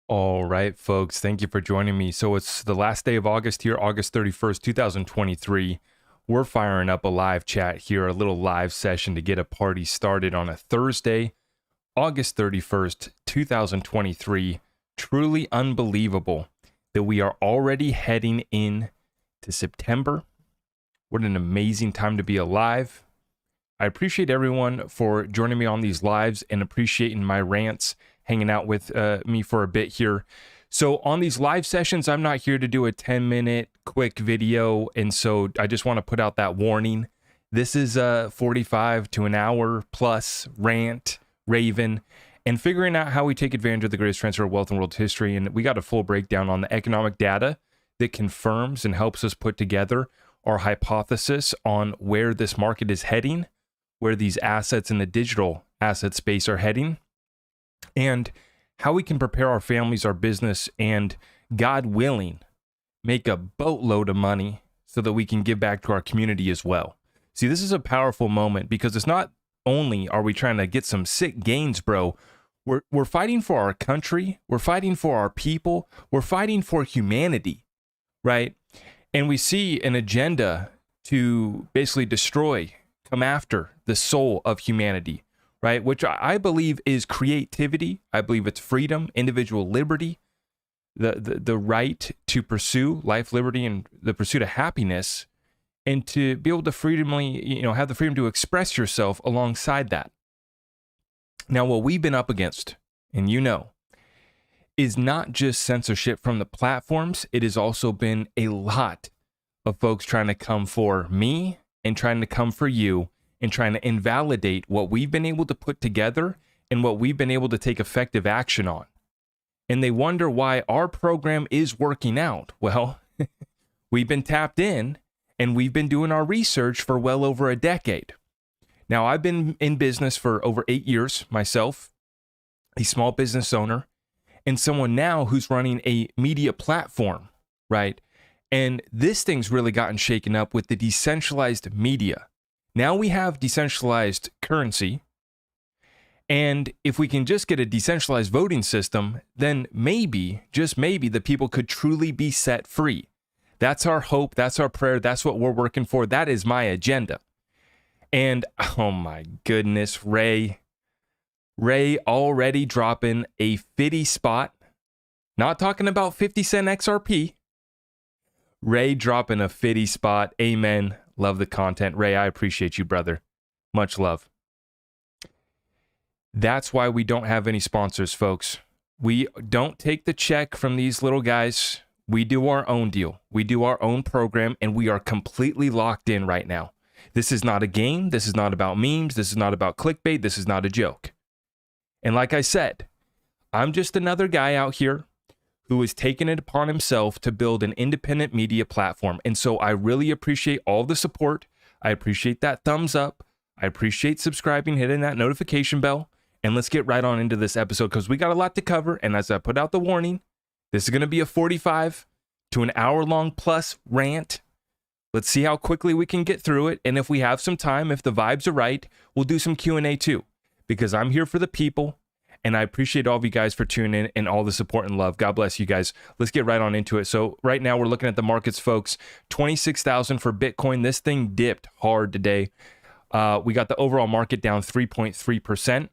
All right, folks, thank you for joining me. So it's the last day of August here, August 31st, 2023. We're firing up a live chat here, a little live session to get a party started on a Thursday, August 31st, 2023. Truly unbelievable that we are already heading in to September. What an amazing time to be alive. I appreciate everyone for joining me on these lives and appreciating my rants, hanging out with me for a bit here. So on these live sessions, I'm not here to do a 10-minute quick video. And so I just want to put out that warning. This is a 45 to an hour plus rant, raven, and figuring out how we take advantage of the greatest transfer of wealth in world history. And we got a full breakdown on the economic data that confirms and helps us put together our hypothesis on where this market is heading, where these assets in the digital asset space are heading, and how we can prepare our families, our business, and God willing, make a boatload of money so that we can give back to our community as well. See, this is a powerful moment because it's not only are we trying to get some sick gains, bro. We're fighting for our country. We're fighting for our people. We're fighting for humanity, right? And we see an agenda to basically destroy, come after the soul of humanity, right? Which I believe is creativity. I believe it's freedom, individual liberty, the right to pursue life, liberty, and the pursuit of happiness, and to be able to freedomly, have the freedom to express yourself alongside that. Now, what we've been up against, and is not just censorship from the platforms. It has also been a lot of folks trying to come for me and trying to come for you and trying to invalidate what we've been able to put together and what we've been able to take effective action on. And they wonder why our program is working out. Well, we've been tapped in and we've been doing our research for well over a decade. Now, I've been in business for over 8 years myself, a small business owner, and someone now who's running a media platform, right? And this thing's really gotten shaken up with the decentralized media. Now we have decentralized currency. And if we can just get a decentralized voting system, then maybe, just maybe, the people could truly be set free. That's our hope. That's our prayer. That's what we're working for. That is my agenda. And oh my goodness, Ray already dropping a 50 spot. Not talking about 50 cent XRP. Ray dropping a 50 spot. Amen. Love the content. Ray, I appreciate you, brother. Much love. That's why we don't have any sponsors, folks. We don't take the check from these little guys. We do our own deal. We do our own program, and we are completely locked in right now. This is not a game. This is not about memes. This is not about clickbait. This is not a joke. And like I said, I'm just another guy out here who has taken it upon himself to build an independent media platform. And so I really appreciate all the support. I appreciate that thumbs up. I appreciate subscribing, hitting that notification bell. And let's get right on into this episode because we got a lot to cover. And as I put out the warning, this is going to be a 45 to an hour long plus rant. Let's see how quickly we can get through it. And if we have some time, if the vibes are right, we'll do some Q&A too, because I'm here for the people. And I appreciate all of you guys for tuning in and all the support and love. God bless you guys. Let's get right on into it. So right now we're looking at the markets, folks. 26,000 for Bitcoin. This thing dipped hard today. We got the overall market down 3.3%,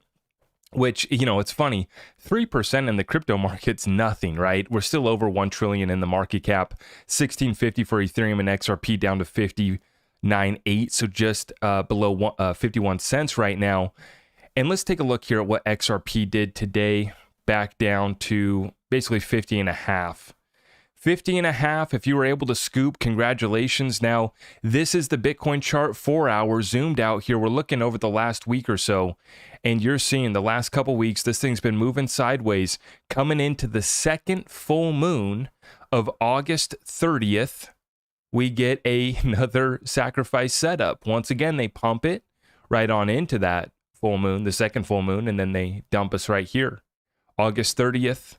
which, it's funny. 3% in the crypto market's nothing, right? We're still over 1 trillion in the market cap. 1650 for Ethereum and XRP down to 59.8. So just below 51 cents right now. And let's take a look here at what XRP did today, back down to basically 50.5. 50.5, if you were able to scoop, congratulations. Now, this is the Bitcoin chart, 4 hours, zoomed out here. We're looking over the last week or so, and you're seeing the last couple weeks, this thing's been moving sideways, coming into the second full moon of August 30th. We get another sacrifice setup. Once again, they pump it right on into that full moon, the second full moon, and then they dump us right here. August 30th,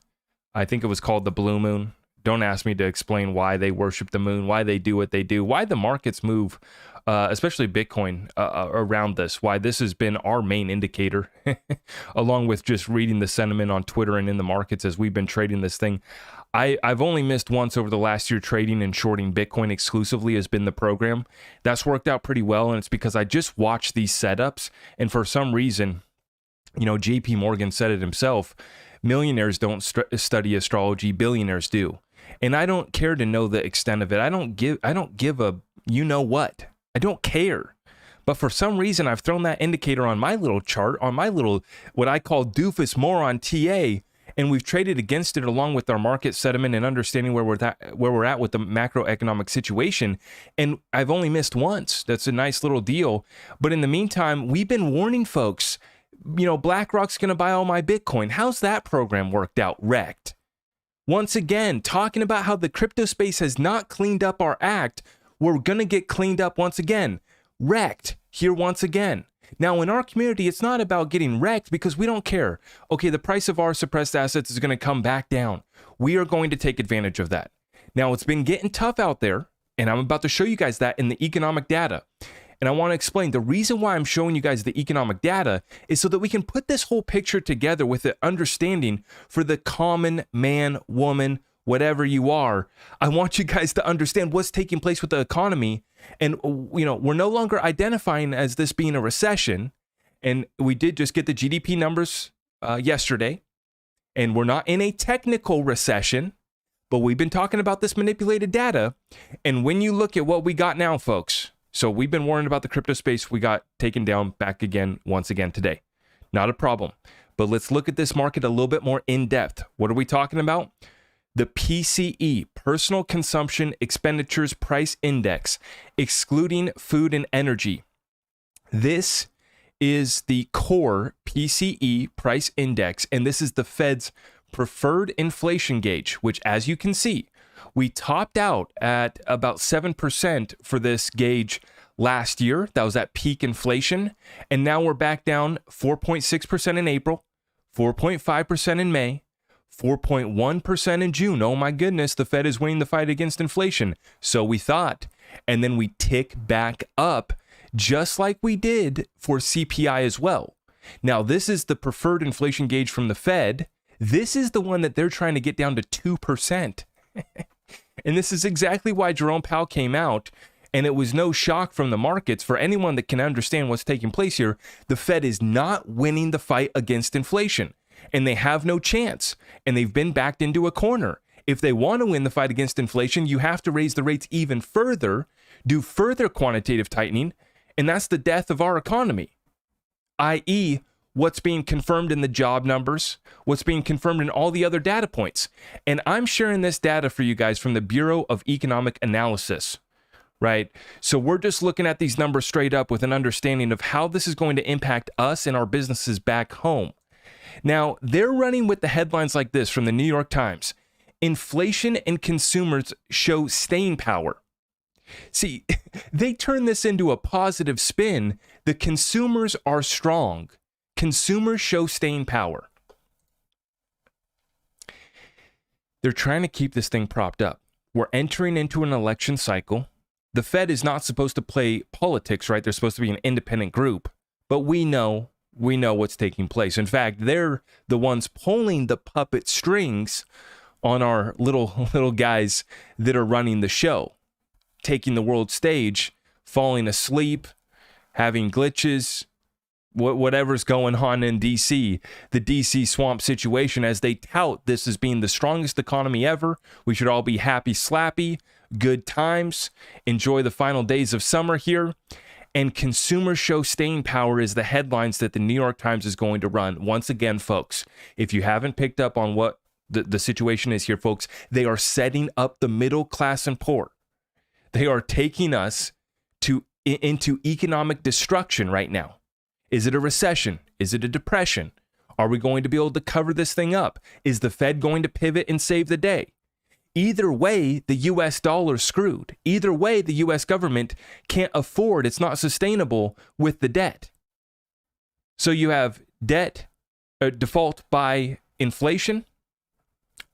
I think it was called the blue moon. Don't ask me to explain why they worship the moon, why they do what they do, why the markets move, especially Bitcoin, around this, why this has been our main indicator, along with just reading the sentiment on Twitter and in the markets as we've been trading this thing. I've only missed once over the last year trading and shorting Bitcoin exclusively has been the program. That's worked out pretty well, and it's because I just watched these setups, and for some reason, JP Morgan said it himself, millionaires don't study astrology, billionaires do. And I don't care to know the extent of it. I don't give a what. I don't care. But for some reason, I've thrown that indicator on my little chart, on my little, what I call doofus moron TA, and we've traded against it along with our market sentiment and understanding where we're at with the macroeconomic situation. And I've only missed once. That's a nice little deal. But in the meantime, we've been warning folks, BlackRock's going to buy all my Bitcoin. How's that program worked out? Wrecked. Once again, talking about how the crypto space has not cleaned up our act. We're going to get cleaned up once again. Wrecked here once again. Now, in our community, it's not about getting wrecked because we don't care. Okay, the price of our suppressed assets is going to come back down. We are going to take advantage of that. Now, it's been getting tough out there, and I'm about to show you guys that in the economic data. And I want to explain the reason why I'm showing you guys the economic data is so that we can put this whole picture together with the understanding for the common man, woman, whatever you are. I want you guys to understand what's taking place with the economy. And, we're no longer identifying as this being a recession. And we did just get the GDP numbers yesterday. And we're not in a technical recession, but we've been talking about this manipulated data. And when you look at what we got now, folks, so we've been warned about the crypto space. We got taken down back again, once again today. Not a problem. But let's look at this market a little bit more in depth. What are we talking about? The PCE, Personal Consumption Expenditures Price Index, excluding food and energy. This is the core PCE price index, and this is the Fed's preferred inflation gauge, which, as you can see, we topped out at about 7% for this gauge last year. That was at peak inflation, and now we're back down 4.6% in April, 4.5% in May, 4.1% in June. Oh my goodness, the Fed is winning the fight against inflation. So we thought. And then we tick back up just like we did for CPI as well. Now, this is the preferred inflation gauge from the Fed. This is the one that they're trying to get down to 2%. And this is exactly why Jerome Powell came out. And it was no shock from the markets for anyone that can understand what's taking place here. The Fed is not winning the fight against inflation. And they have no chance, and they've been backed into a corner. If they want to win the fight against inflation, you have to raise the rates even further, do further quantitative tightening, and that's the death of our economy, i.e., what's being confirmed in the job numbers, what's being confirmed in all the other data points. And I'm sharing this data for you guys from the Bureau of Economic Analysis, right? So we're just looking at these numbers straight up with an understanding of how this is going to impact us and our businesses back home. Now, they're running with the headlines like this from the New York Times. Inflation and consumers show staying power. See, they turn this into a positive spin. The consumers are strong. Consumers show staying power. They're trying to keep this thing propped up. We're entering into an election cycle. The Fed is not supposed to play politics, right? They're supposed to be an independent group. But we know what's taking place. In fact, they're the ones pulling the puppet strings on our little guys that are running the show, taking the world stage, falling asleep, having glitches, whatever's going on in DC, the DC swamp situation, as they tout this as being the strongest economy ever. We should all be happy, slappy, good times, enjoy the final days of summer here. And consumers show staying power is the headlines that the New York Times is going to run. Once again, folks, if you haven't picked up on what the situation is here, folks, they are setting up the middle class and poor. They are taking us into economic destruction right now. Is it a recession? Is it a depression? Are we going to be able to cover this thing up? Is the Fed going to pivot and save the day? Either way, the U.S. dollar's screwed. Either way, the U.S. government can't afford, it's not sustainable with the debt. So you have debt, default by inflation,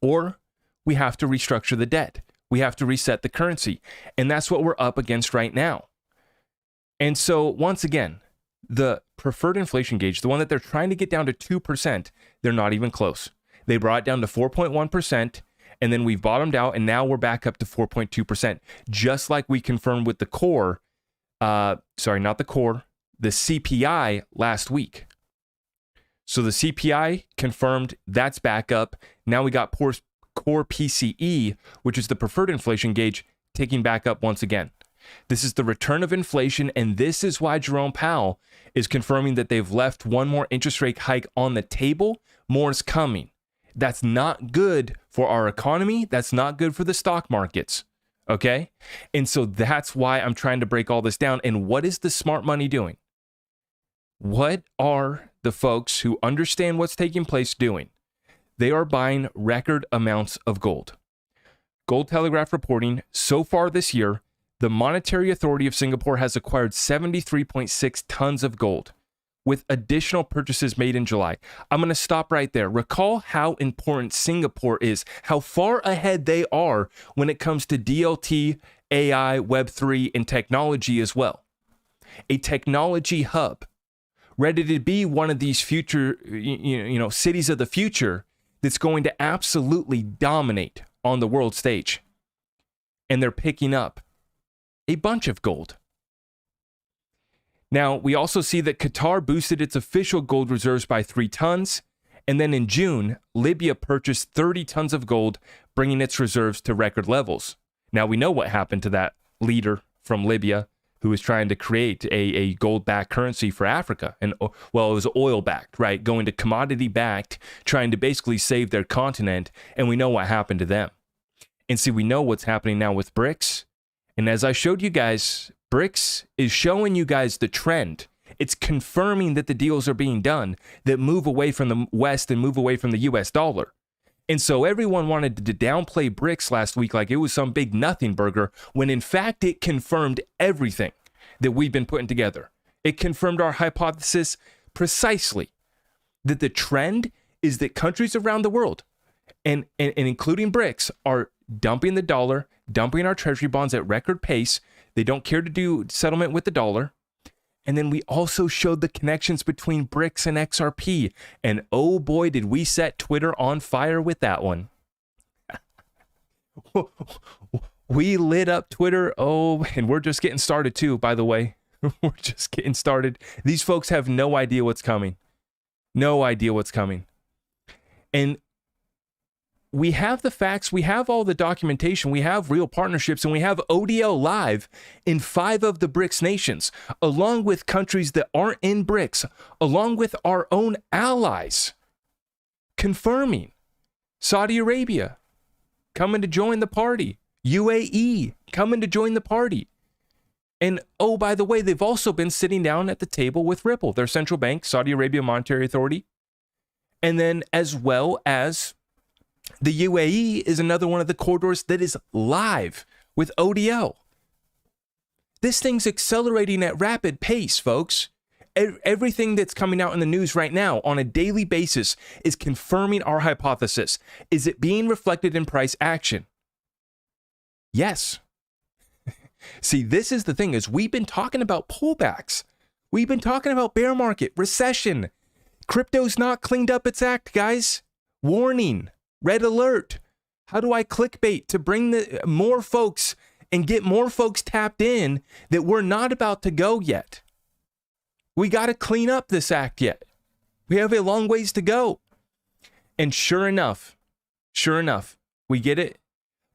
or we have to restructure the debt. We have to reset the currency. And that's what we're up against right now. And so once again, the preferred inflation gauge, the one that they're trying to get down to 2%, they're not even close. They brought it down to 4.1%, and then we've bottomed out, and now we're back up to 4.2%, just like we confirmed with the core, the CPI last week. So the CPI confirmed that's back up. Now we got core PCE, which is the preferred inflation gauge, taking back up once again. This is the return of inflation, and this is why Jerome Powell is confirming that they've left one more interest rate hike on the table. More is coming. That's not good for our economy. That's not good for the stock markets. Okay? And so that's why I'm trying to break all this down. And what is the smart money doing? What are the folks who understand what's taking place doing? They are buying record amounts of gold. Gold Telegraph reporting, so far this year, the Monetary Authority of Singapore has acquired 73.6 tons of gold, with additional purchases made in July. I'm going to stop right there. Recall how important Singapore is, how far ahead they are when it comes to DLT, AI, Web3, and technology as well. A technology hub, ready to be one of these future, cities of the future that's going to absolutely dominate on the world stage. And they're picking up a bunch of gold. Now, we also see that Qatar boosted its official gold reserves by 3 tons. And then in June, Libya purchased 30 tons of gold, bringing its reserves to record levels. Now, we know what happened to that leader from Libya who was trying to create a gold-backed currency for Africa. And, well, it was oil-backed, right? Going to commodity-backed, trying to basically save their continent. And we know what happened to them. And see, we know what's happening now with BRICS. And as I showed you guys, BRICS is showing you guys the trend. It's confirming that the deals are being done that move away from the West and move away from the US dollar. And so everyone wanted to downplay BRICS last week like it was some big nothing burger, when in fact it confirmed everything that we've been putting together. It confirmed our hypothesis precisely, that the trend is that countries around the world, and including BRICS, are dumping the dollar, dumping our treasury bonds at record pace. They don't care to do settlement with the dollar. And then we also showed the connections between BRICS and XRP. And oh boy, did we set Twitter on fire with that one. We lit up Twitter. Oh, and we're just getting started too, by the way. We're just getting started. These folks have no idea what's coming. No idea what's coming. And we have the facts, we have all the documentation, we have real partnerships, and we have ODL live in 5 of the BRICS nations, along with countries that aren't in BRICS, along with our own allies, confirming Saudi Arabia coming to join the party, UAE coming to join the party. And oh, by the way, they've also been sitting down at the table with Ripple, their central bank, Saudi Arabia Monetary Authority, and then as well as the UAE is another one of the corridors that is live with ODL. This thing's accelerating at rapid pace, folks. Everything that's coming out in the news right now on a daily basis is confirming our hypothesis. Is it being reflected in price action? Yes. See, this is the thing, is we've been talking about pullbacks. We've been talking about bear market, recession. Crypto's not cleaned up its act, guys. Warning. Red alert. How do I clickbait to bring more folks and get more folks tapped in that we're not about to go yet? We got to clean up this act yet. We have a long ways to go. And sure enough, we get it.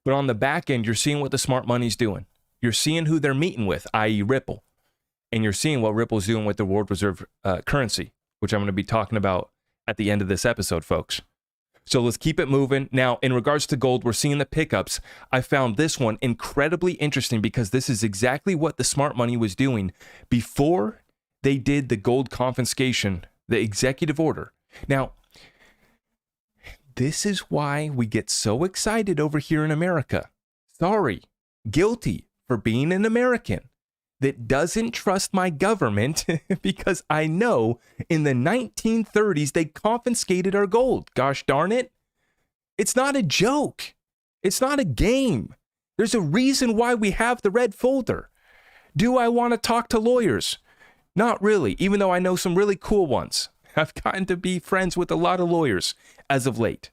But on the back end, you're seeing what the smart money's doing. You're seeing who they're meeting with, i.e. Ripple. And you're seeing what Ripple's doing with the world reserve currency, which I'm going to be talking about at the end of this episode, folks. So let's keep it moving. Now, in regards to gold, we're seeing the pickups. I found this one incredibly interesting because this is exactly what the smart money was doing before they did the gold confiscation, the executive order. Now, this is why we get so excited over here in America. Sorry, guilty for being an American that doesn't trust my government because I know in the 1930s they confiscated our gold. Gosh darn it. It's not a joke. It's not a game. There's a reason why we have the red folder. Do I want to talk to lawyers? Not really, even though I know some really cool ones. I've gotten to be friends with a lot of lawyers as of late.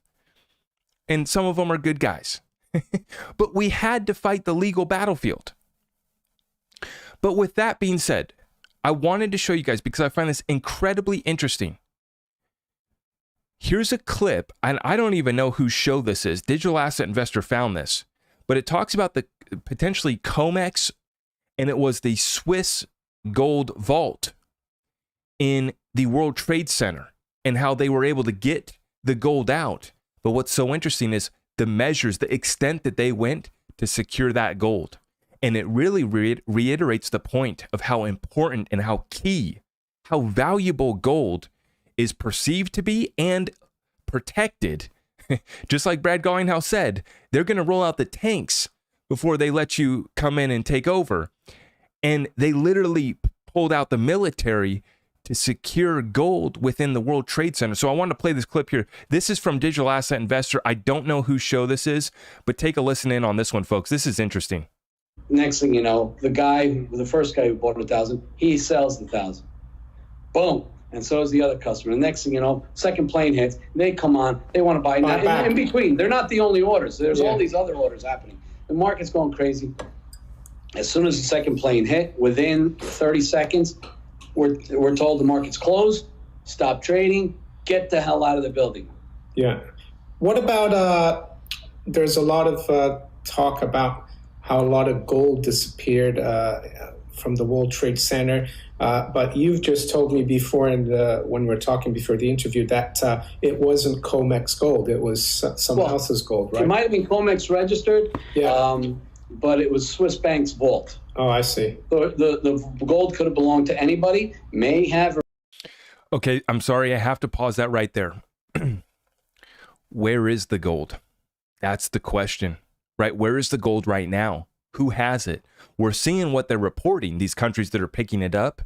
And some of them are good guys. But we had to fight the legal battlefield. But with that being said, I wanted to show you guys because I find this incredibly interesting. Here's a clip, and I don't even know whose show this is. Digital Asset Investor found this, but it talks about the potentially COMEX, and it was the Swiss gold vault in the World Trade Center and how they were able to get the gold out. But what's so interesting is the measures, the extent that they went to secure that gold. And it really reiterates the point of how important and how key, how valuable gold is perceived to be and protected. Just like Brad Garlinghouse said, they're going to roll out the tanks before they let you come in and take over. And they literally pulled out the military to secure gold within the World Trade Center. So I want to play this clip here. This is from Digital Asset Investor. I don't know whose show this is, but take a listen in on this one, folks. This is interesting. Next thing you know, the first guy who bought 1,000, he sells the 1,000. Boom. And so is the other customer. The next thing you know, second plane hits, they come on, they want to buy. Now, in between, they're not the only orders. There's all these other orders happening. The market's going crazy. As soon as the second plane hit, within 30 seconds, we're told the market's closed, stop trading, get the hell out of the building. Yeah. What about, there's a lot of talk about how a lot of gold disappeared from the World Trade Center. But you've just told me before, when we were talking before the interview, that it wasn't COMEX gold. It was someone else's gold, right? It might have been COMEX registered, but it was Swiss Bank's vault. Oh, I see. The gold could have belonged to anybody, may have. Okay, I'm sorry. I have to pause that right there. Where is the gold? That's the question, right? Where is the gold right now? Who has it? We're seeing what they're reporting, these countries that are picking it up.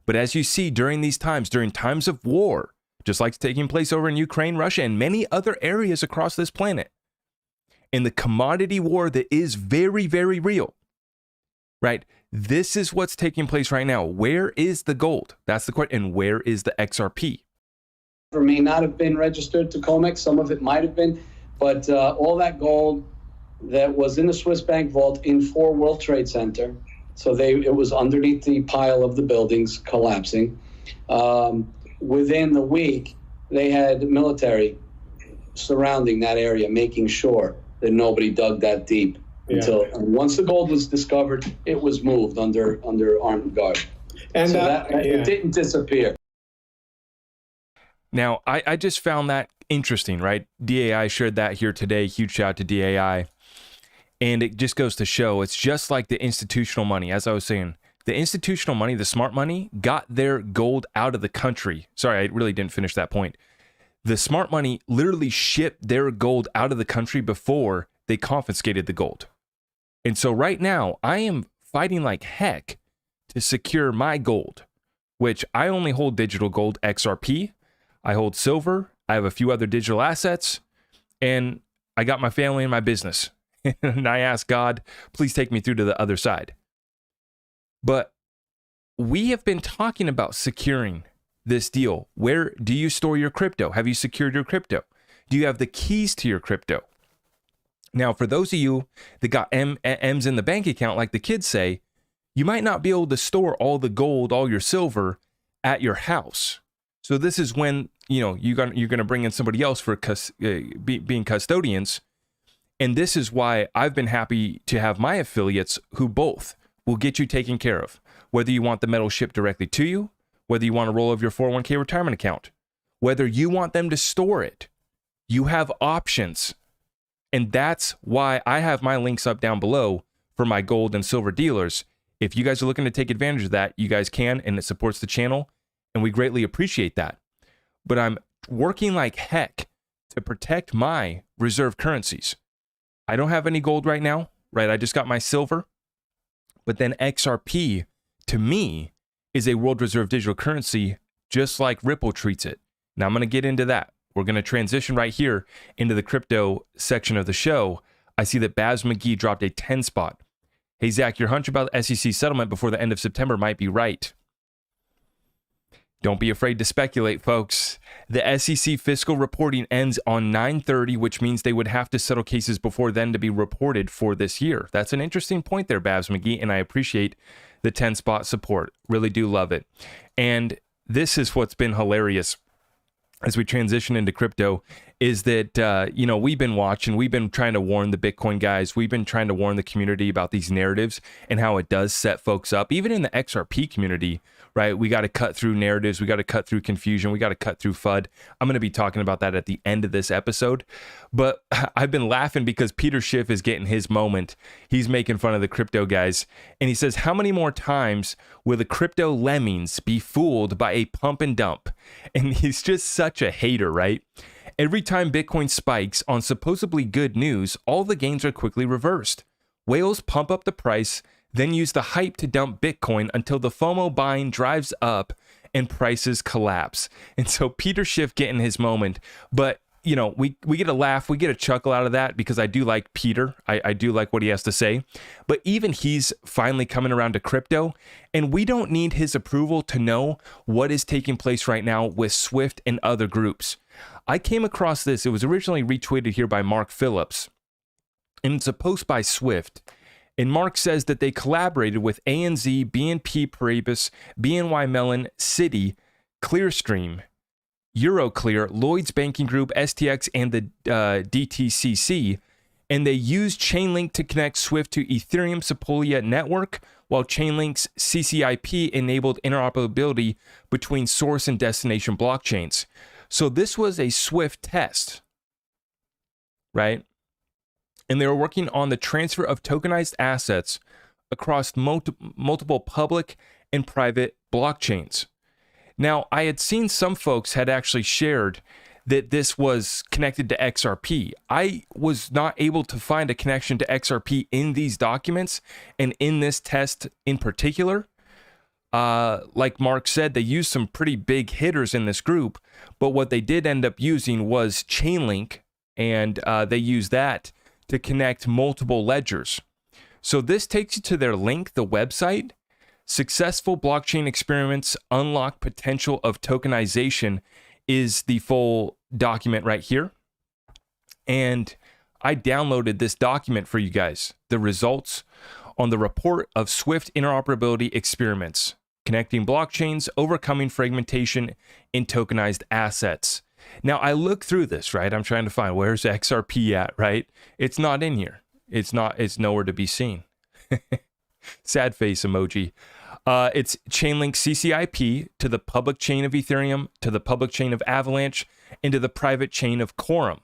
But as you see during these times, during times of war, just like taking place over in Ukraine, Russia, and many other areas across this planet, in the commodity war that is very, very real, right? This is what's taking place right now. Where is the gold? That's the question. And where is the XRP? Or may not have been registered to COMEX. Some of it might have been. But all that gold that was in the Swiss Bank vault in 4 World Trade Center, so it was underneath the pile of the buildings collapsing. Within the week, they had military surrounding that area, making sure that nobody dug that deep. Until once the gold was discovered, it was moved under armed guard. And so it didn't disappear. Now, I just found that interesting, right? DAI shared that here today. Huge shout out to DAI. And it just goes to show, it's just like the institutional money. As I was saying, the institutional money, the smart money, got their gold out of the country. Sorry, I really didn't finish that point. The smart money literally shipped their gold out of the country before they confiscated the gold. And so right now, I am fighting like heck to secure my gold, which I only hold digital gold XRP. I hold silver. I have a few other digital assets, and I got my family and my business. And I ask God, please take me through to the other side. But we have been talking about securing this deal. Where do you store your crypto? Have you secured your crypto? Do you have the keys to your crypto? Now, for those of you that got M's in the bank account, like the kids say, you might not be able to store all the gold, all your silver at your house. So this is when, you're going to bring in somebody else for being custodians. And this is why I've been happy to have my affiliates who both will get you taken care of. Whether you want the metal shipped directly to you, whether you want to roll over your 401k retirement account, whether you want them to store it, you have options. And that's why I have my links up down below for my gold and silver dealers. If you guys are looking to take advantage of that, you guys can, and it supports the channel, and we greatly appreciate that. But I'm working like heck to protect my reserve currencies. I don't have any gold right now, right? I just got my silver. But then XRP, to me, is a world reserve digital currency, just like Ripple treats it. Now I'm going to get into that. We're going to transition right here into the crypto section of the show. I see that Babs McGee dropped a 10 spot. Hey, Zach, your hunch about SEC settlement before the end of September might be right. Don't be afraid to speculate, folks. The SEC fiscal reporting ends on 9/30, which means they would have to settle cases before then to be reported for this year. That's an interesting point there, Babs McGee, and I appreciate the 10-spot support. Really do love it. And this is what's been hilarious as we transition into crypto is that, we've been watching, we've been trying to warn the Bitcoin guys, we've been trying to warn the community about these narratives and how it does set folks up, even in the XRP community, right? We got to cut through narratives, we got to cut through confusion, we got to cut through FUD. I'm going to be talking about that at the end of this episode, but I've been laughing because Peter Schiff is getting his moment. He's making fun of the crypto guys, and he says, how many more times will the crypto lemmings be fooled by a pump and dump? And he's just such a hater, right? Every time Bitcoin spikes on supposedly good news, all the gains are quickly reversed. Whales pump up the price, then use the hype to dump Bitcoin until the FOMO buying drives up and prices collapse. And so Peter Schiff getting his moment, but we get a laugh, we get a chuckle out of that because I do like Peter. I do like what he has to say. But even he's finally coming around to crypto, and we don't need his approval to know what is taking place right now with Swift and other groups. I came across this. It was originally retweeted here by Mark Phillips, and it's a post by Swift. And Mark says that they collaborated with ANZ, BNP Paribas, BNY Mellon, Citi, Clearstream, Euroclear, Lloyd's Banking Group, STX, and the DTCC, and they used Chainlink to connect Swift to Ethereum Sepolia network, while Chainlink's CCIP enabled interoperability between source and destination blockchains. So this was a Swift test, right? And they were working on the transfer of tokenized assets across multiple public and private blockchains. Now, I had seen some folks had actually shared that this was connected to XRP. I was not able to find a connection to XRP in these documents and in this test in particular. Like Mark said, they used some pretty big hitters in this group, but what they did end up using was Chainlink, and they used that to connect multiple ledgers. So this takes you to their link, the website. Successful blockchain experiments unlock potential of tokenization is the full document right here. And I downloaded this document for you guys, the results on the report of Swift interoperability experiments, connecting blockchains, overcoming fragmentation in tokenized assets. Now, I look through this, right? I'm trying to find where's XRP at, right? It's not in here. It's nowhere to be seen. Sad face emoji. It's Chainlink CCIP to the public chain of Ethereum, to the public chain of Avalanche, and to the private chain of Quorum.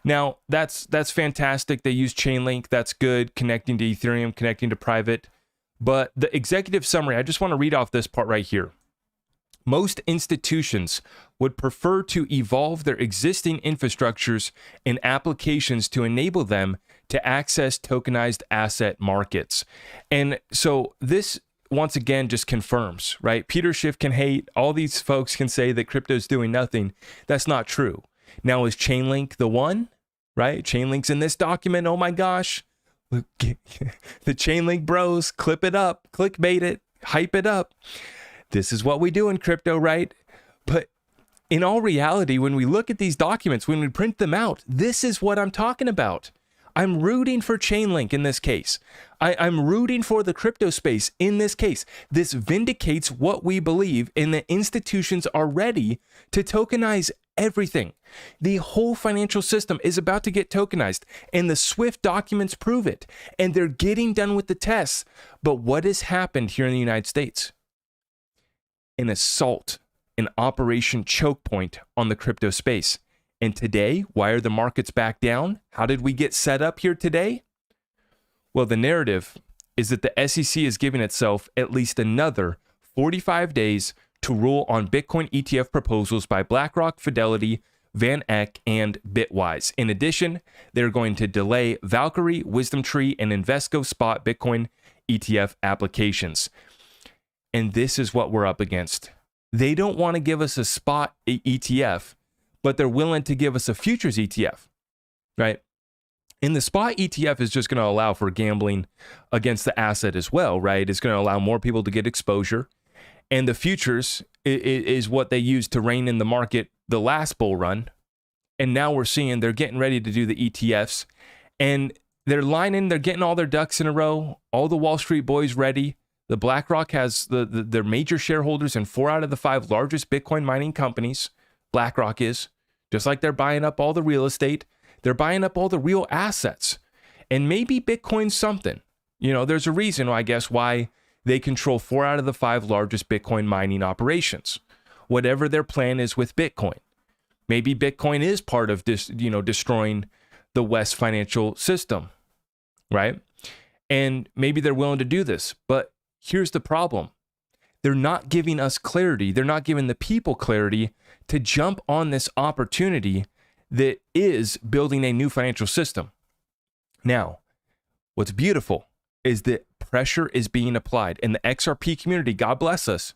Now, that's fantastic. They use Chainlink. That's good. Connecting to Ethereum, connecting to private. But the executive summary, I just want to read off this part right here. Most institutions would prefer to evolve their existing infrastructures and applications to enable them to access tokenized asset markets. And so this, once again, just confirms, right? Peter Schiff can hate. All these folks can say that crypto's doing nothing. That's not true. Now, is Chainlink the one, right? Chainlink's in this document. Oh my gosh. Look, the Chainlink bros, clip it up, clickbait it, hype it up. This is what we do in crypto, right? But in all reality, when we look at these documents, when we print them out, this is what I'm talking about. I'm rooting for Chainlink in this case. I'm rooting for the crypto space in this case. This vindicates what we believe, and the institutions are ready to tokenize everything. The whole financial system is about to get tokenized, and the SWIFT documents prove it, and they're getting done with the tests. But what has happened here in the United States? An assault, an Operation Choke Point on the crypto space. And today, why are the markets back down? How did we get set up here today? Well, the narrative is that the SEC is giving itself at least another 45 days to rule on Bitcoin ETF proposals by BlackRock, Fidelity, Van Eck, and Bitwise. In addition, they're going to delay Valkyrie, WisdomTree, and Invesco spot Bitcoin ETF applications. And this is what we're up against. They don't want to give us a spot ETF, but they're willing to give us a futures ETF, right? And the spot ETF is just going to allow for gambling against the asset as well, right? It's going to allow more people to get exposure. And the futures is what they used to rein in the market the last bull run. And now we're seeing they're getting ready to do the ETFs. And they're lining, they're getting all their ducks in a row, all the Wall Street boys ready. The BlackRock has their major shareholders in 4 out of the 5 largest Bitcoin mining companies. BlackRock is, just like they're buying up all the real estate, they're buying up all the real assets. And maybe Bitcoin's something. You know, there's a reason, I guess, why they control 4 out of the 5 largest Bitcoin mining operations. Whatever their plan is with Bitcoin. Maybe Bitcoin is part of this, destroying the West financial system, right? And maybe they're willing to do this. But here's the problem. They're not giving us clarity. They're not giving the people clarity to jump on this opportunity that is building a new financial system. Now, what's beautiful is that pressure is being applied. In the XRP community, God bless us,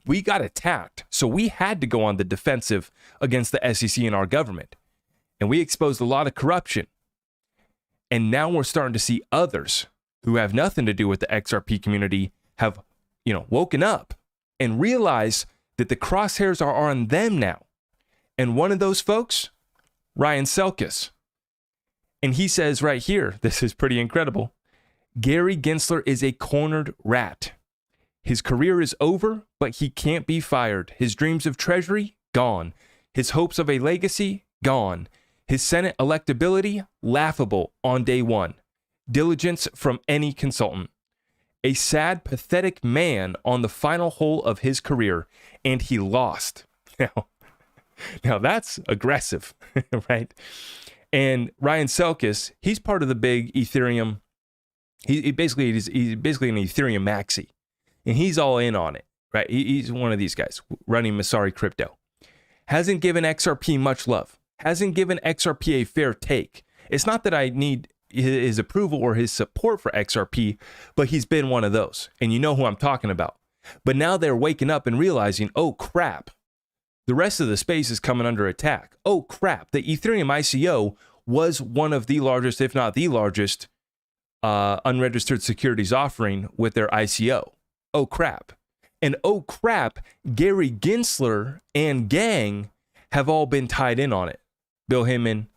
we got attacked. So we had to go on the defensive against the SEC and our government. And we exposed a lot of corruption. And now we're starting to see others who have nothing to do with the XRP community have, woken up and realize that the crosshairs are on them now. And one of those folks, Ryan Selkis. And he says right here, this is pretty incredible. Gary Gensler is a cornered rat. His career is over, but he can't be fired. His dreams of treasury, gone. His hopes of a legacy, gone. His Senate electability, laughable on day one. Diligence from any consultant. A sad, pathetic man on the final hole of his career, and he lost. Now that's aggressive, right? And Ryan Selkis, he's part of the big Ethereum. He's basically an Ethereum maxi, and he's all in on it, right? He's one of these guys running Masari Crypto. Hasn't given XRP much love. Hasn't given XRP a fair take. It's not that I need his approval or his support for XRP, but he's been one of those. And you know who I'm talking about. But now they're waking up and realizing, oh crap, the rest of the space is coming under attack. Oh crap, the Ethereum ICO was one of the largest, if not the largest, unregistered securities offering with their ICO. Oh crap. And oh crap, Gary Gensler and gang have all been tied in on it. Bill Hinman,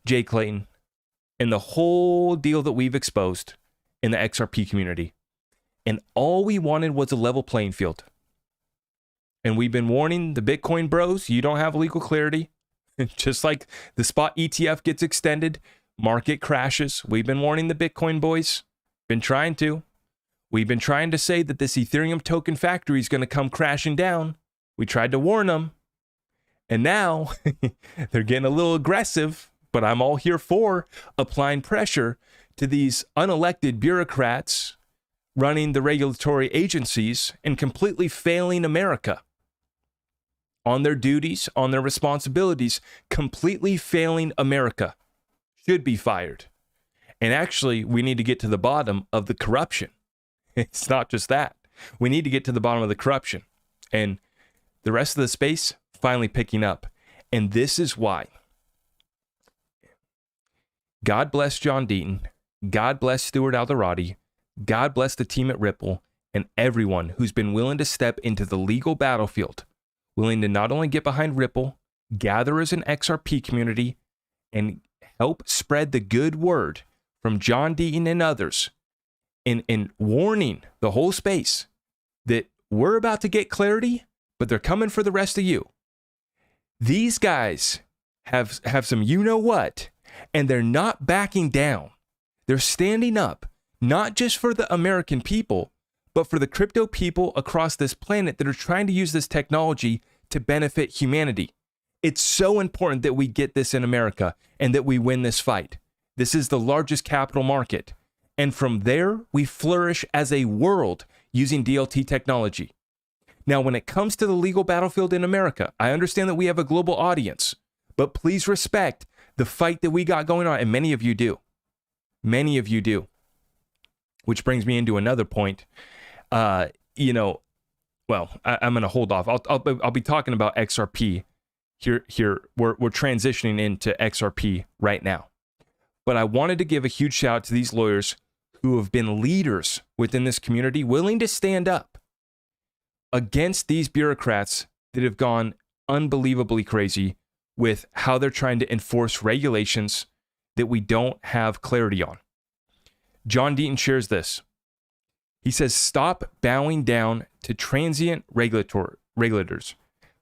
Jay Clayton, and the whole deal that we've exposed in the XRP community. And all we wanted was a level playing field. And we've been warning the Bitcoin bros, you don't have legal clarity. Just like the spot ETF gets extended, market crashes. We've been warning the Bitcoin boys. Been trying to. We've been trying to say that this Ethereum token factory is going to come crashing down. We tried to warn them. And now they're getting a little aggressive, but I'm all here for applying pressure to these unelected bureaucrats running the regulatory agencies and completely failing America on their duties, on their responsibilities, completely failing America. Should be fired. And actually, we need to get to the bottom of the corruption. It's not just that. We need to get to the bottom of the corruption. And the rest of the space finally picking up. And this is why. God bless John Deaton. God bless Stuart Alderati. God bless the team at Ripple and everyone who's been willing to step into the legal battlefield, willing to not only get behind Ripple, gather as an XRP community, and help spread the good word from John Deaton and others in warning the whole space that we're about to get clarity, but they're coming for the rest of you. These guys have some you-know-what, and they're not backing down. They're standing up, not just for the American people, but for the crypto people across this planet that are trying to use this technology to benefit humanity. It's so important that we get this in America and that we win this fight. This is the largest capital market. And from there, we flourish as a world using DLT technology. Now, when it comes to the legal battlefield in America, I understand that we have a global audience, but please respect the fight that we got going on, and many of you do. Many of you do. Which brings me into another point. I'm going to hold off. I'll be talking about XRP here. We're transitioning into XRP right now. But I wanted to give a huge shout out to these lawyers who have been leaders within this community, willing to stand up against these bureaucrats that have gone unbelievably crazy with how they're trying to enforce regulations that we don't have clarity on. John Deaton shares this. He says, stop bowing down to transient regulators.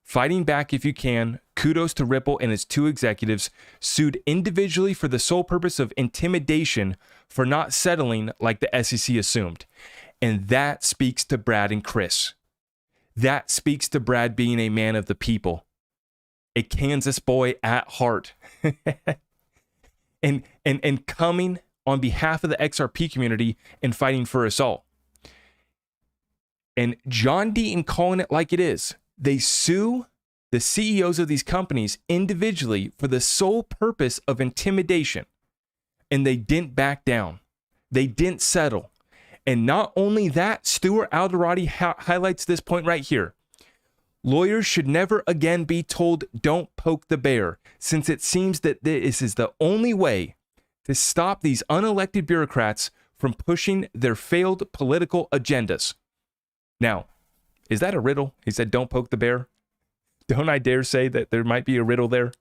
Fighting back if you can. Kudos to Ripple and its two executives sued individually for the sole purpose of intimidation for not settling like the SEC assumed. And that speaks to Brad and Chris. That speaks to Brad being a man of the people, a Kansas boy at heart, and coming on behalf of the XRP community and fighting for us all. And John Deaton calling it like it is. They sue the CEOs of these companies individually for the sole purpose of intimidation. And they didn't back down. They didn't settle. And not only that, Stuart Alderati highlights this point right here. Lawyers should never again be told, don't poke the bear, since it seems that this is the only way to stop these unelected bureaucrats from pushing their failed political agendas. Now, is that a riddle? He said, don't poke the bear. Don't I dare say that there might be a riddle there?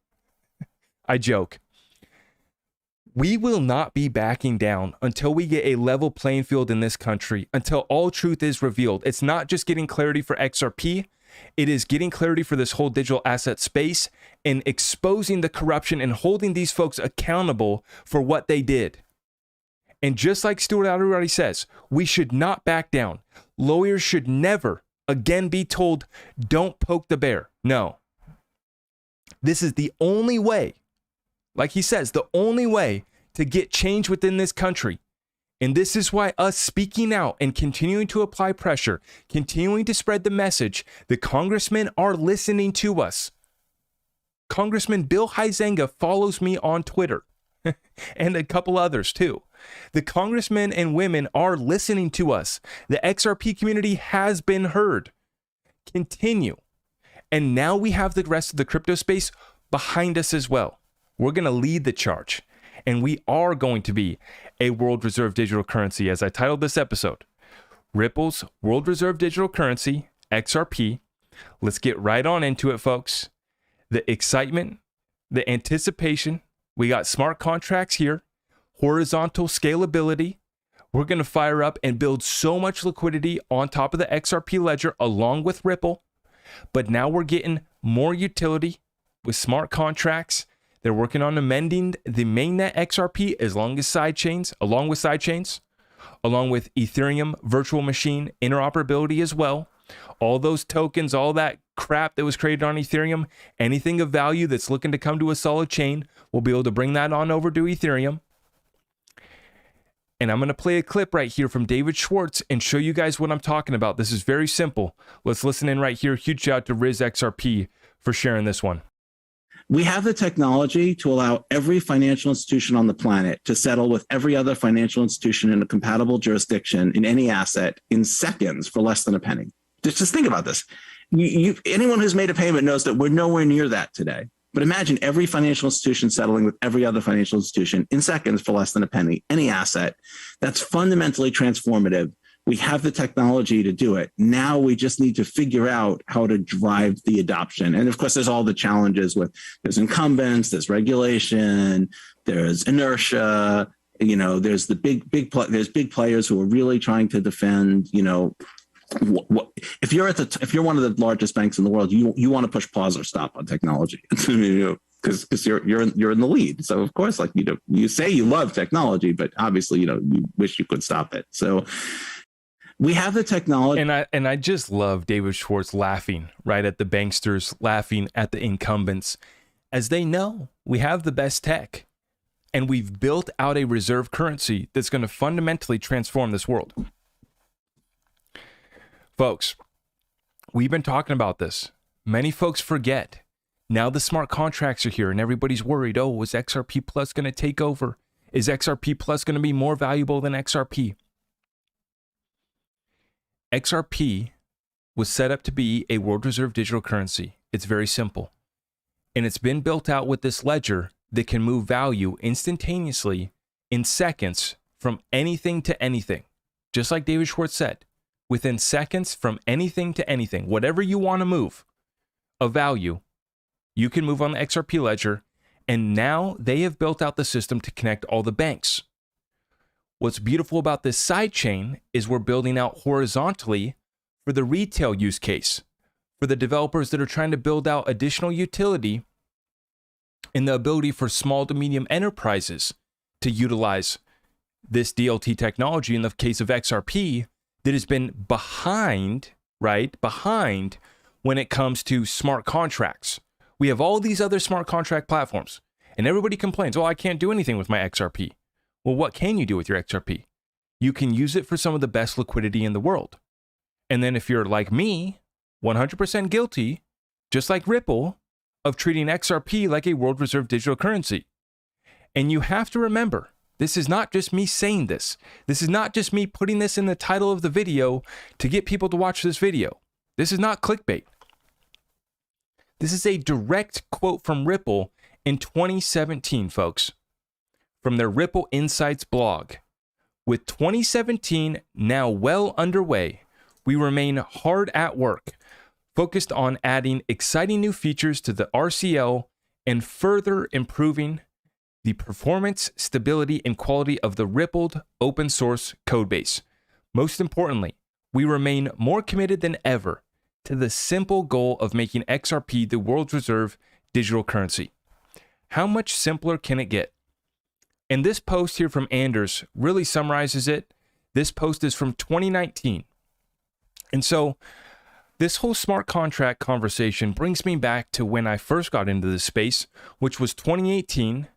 I joke. We will not be backing down until we get a level playing field in this country, until all truth is revealed. It's not just getting clarity for XRP. It is getting clarity for this whole digital asset space and exposing the corruption and holding these folks accountable for what they did. And just like Stuart already says, we should not back down. Lawyers should never again be told, don't poke the bear. No. This is the only way, like he says, the only way to get change within this country. And this is why us speaking out and continuing to apply pressure, continuing to spread the message, the congressmen are listening to us. Congressman Bill Huizenga follows me on Twitter and a couple others too. The congressmen and women are listening to us. The XRP community has been heard. Continue. And now we have the rest of the crypto space behind us as well. We're going to lead the charge. And we are going to be a world reserve digital currency, as I titled this episode. Ripple's world reserve digital currency, XRP. Let's get right on into it, folks. The excitement, the anticipation. We got smart contracts here, horizontal scalability. We're going to fire up and build so much liquidity on top of the XRP ledger along with Ripple. But now we're getting more utility with smart contracts. They're working on amending the mainnet XRP along with sidechains, along with Ethereum virtual machine interoperability as well. All those tokens, all that crap that was created on Ethereum, anything of value that's looking to come to a solid chain, we'll be able to bring that on over to Ethereum. And I'm going to play a clip right here from David Schwartz and show you guys what I'm talking about. This is very simple. Let's listen in right here. Huge shout out to Riz XRP for sharing this one. We have the technology to allow every financial institution on the planet to settle with every other financial institution in a compatible jurisdiction in any asset in seconds for less than a penny. Just think about this. Anyone who's made a payment knows that we're nowhere near that today. But imagine every financial institution settling with every other financial institution in seconds for less than a penny, any asset. That's fundamentally transformative. We have the technology to do it. Now we just need to figure out how to drive the adoption. And of course, there's all the challenges with there's incumbents, there's regulation, there's inertia. There's the big players who are really trying to defend. If you're one of the largest banks in the world, you want to push pause or stop on technology. Because you're in the lead. So of course, you say you love technology, but obviously you wish you could stop it. So we have the technology. And I just love David Schwartz laughing right at the banksters, laughing at the incumbents, as they know we have the best tech and we've built out a reserve currency that's going to fundamentally transform this world. Folks, we've been talking about this. Many folks forget. Now the smart contracts are here and everybody's worried, oh, is XRP Plus going to take over? Is XRP Plus going to be more valuable than XRP? XRP was set up to be a world reserve digital currency. It's very simple. And it's been built out with this ledger that can move value instantaneously in seconds from anything to anything. Just like David Schwartz said, within seconds from anything to anything, whatever you want to move of value, you can move on the XRP ledger. And now they have built out the system to connect all the banks. What's beautiful about this sidechain is we're building out horizontally for the retail use case, for the developers that are trying to build out additional utility and the ability for small to medium enterprises to utilize this DLT technology in the case of XRP that has been behind, right? Behind when it comes to smart contracts. We have all these other smart contract platforms, and everybody complains, oh, I can't do anything with my XRP. Well, what can you do with your XRP? You can use it for some of the best liquidity in the world. And then if you're like me, 100% guilty, just like Ripple, of treating XRP like a world reserve digital currency. And you have to remember, this is not just me saying this. This is not just me putting this in the title of the video to get people to watch this video. This is not clickbait. This is a direct quote from Ripple in 2017, folks, from their Ripple Insights blog. With 2017 now well underway, we remain hard at work, focused on adding exciting new features to the RCL and further improving the performance, stability, and quality of the Rippled open source codebase. Most importantly, we remain more committed than ever to the simple goal of making XRP the world's reserve digital currency. How much simpler can it get? And this post here from Anders really summarizes it. This post is from 2019. And so this whole smart contract conversation brings me back to when I first got into this space, which was 2018.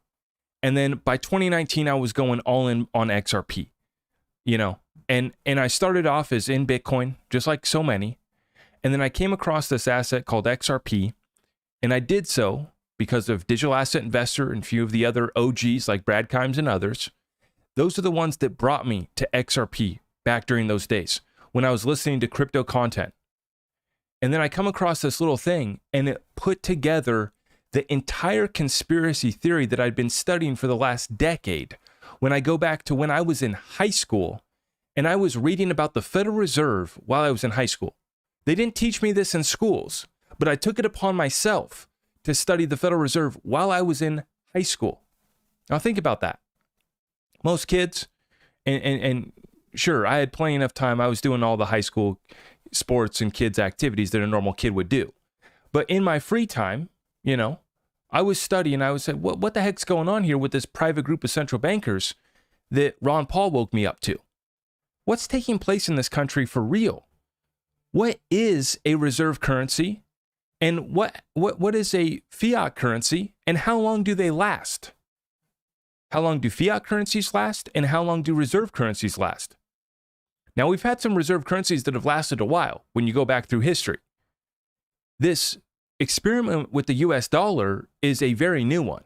And then by 2019, I was going all in on XRP, and I started off as in Bitcoin, just like so many. And then I came across this asset called XRP, and I did so because of Digital Asset Investor and a few of the other OGs like Brad Kimes and others. Those are the ones that brought me to XRP back during those days when I was listening to crypto content. And then I come across this little thing, and it put together the entire conspiracy theory that I'd been studying for the last decade. When I go back to when I was in high school, and I was reading about the Federal Reserve while I was in high school. They didn't teach me this in schools, but I took it upon myself to study the Federal Reserve while I was in high school. Now think about that. Most kids, and sure, I had plenty enough time. I was doing all the high school sports and kids activities that a normal kid would do. But in my free time, I was studying. I was saying, what the heck's going on here with this private group of central bankers that Ron Paul woke me up to? What's taking place in this country for real? What is a reserve currency? And what is a fiat currency? And how long do they last? How long do fiat currencies last? And how long do reserve currencies last? Now, we've had some reserve currencies that have lasted a while when you go back through history. This experiment with the US dollar is a very new one.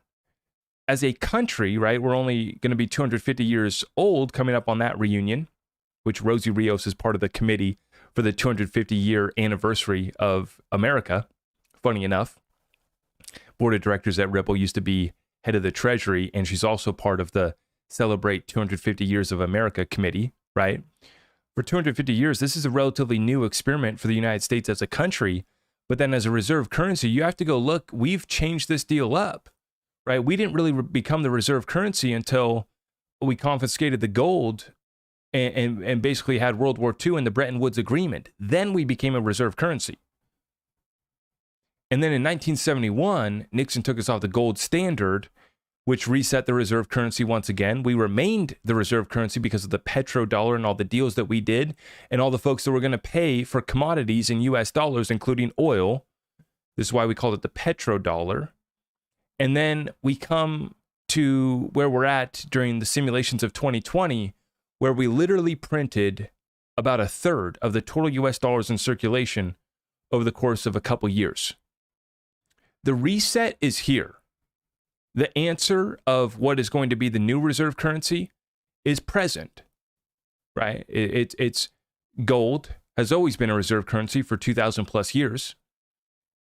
As a country, right, we're only going to be 250 years old coming up on that reunion, which Rosie Rios is part of the committee for the 250-year anniversary of America. Funny enough, board of directors at Ripple used to be head of the Treasury, and she's also part of the Celebrate 250 Years of America committee, right? For 250 years, this is a relatively new experiment for the United States as a country, but then as a reserve currency, you have to go, look, we've changed this deal up, right? We didn't really become the reserve currency until we confiscated the gold and basically had World War II and the Bretton Woods Agreement. Then we became a reserve currency. And then in 1971, Nixon took us off the gold standard, which reset the reserve currency once again. We remained the reserve currency because of the petrodollar and all the deals that we did and all the folks that were going to pay for commodities in US dollars, including oil. This is why we called it the petrodollar. And then we come to where we're at during the simulations of 2020, where we literally printed about a third of the total US dollars in circulation over the course of a couple years. The reset is here. The answer of what is going to be the new reserve currency is present, right? It's gold has always been a reserve currency for 2,000 plus years.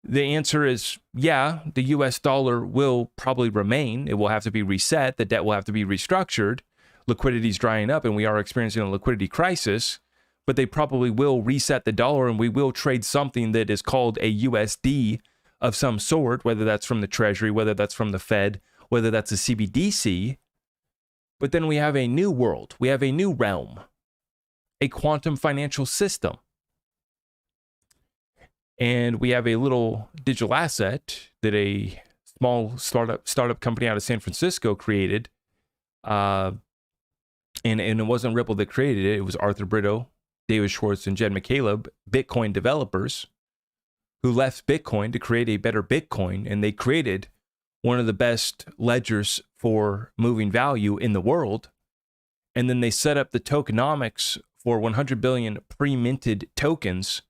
The answer is, yeah, the US dollar will probably remain. It will have to be reset. The debt will have to be restructured. Liquidity is drying up and we are experiencing a liquidity crisis, but they probably will reset the dollar and we will trade something that is called a USD of some sort, whether that's from the Treasury, whether that's from the Fed, whether that's a CBDC. But then we have a new world. We have a new realm, a quantum financial system. And we have a little digital asset that a small startup company out of San Francisco created. And it wasn't Ripple that created it. It was Arthur Brito, David Schwartz, and Jed McCaleb, Bitcoin developers, who left Bitcoin to create a better Bitcoin. And they created one of the best ledgers for moving value in the world. And then they set up the tokenomics for 100 billion pre-minted tokens,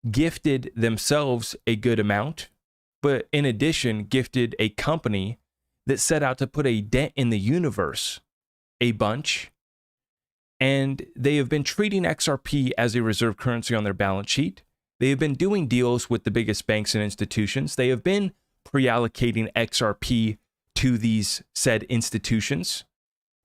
gifted themselves a good amount, but in addition, gifted a company that set out to put a dent in the universe a bunch. And they have been treating XRP as a reserve currency on their balance sheet. They have been doing deals with the biggest banks and institutions. They have been pre-allocating XRP to these said institutions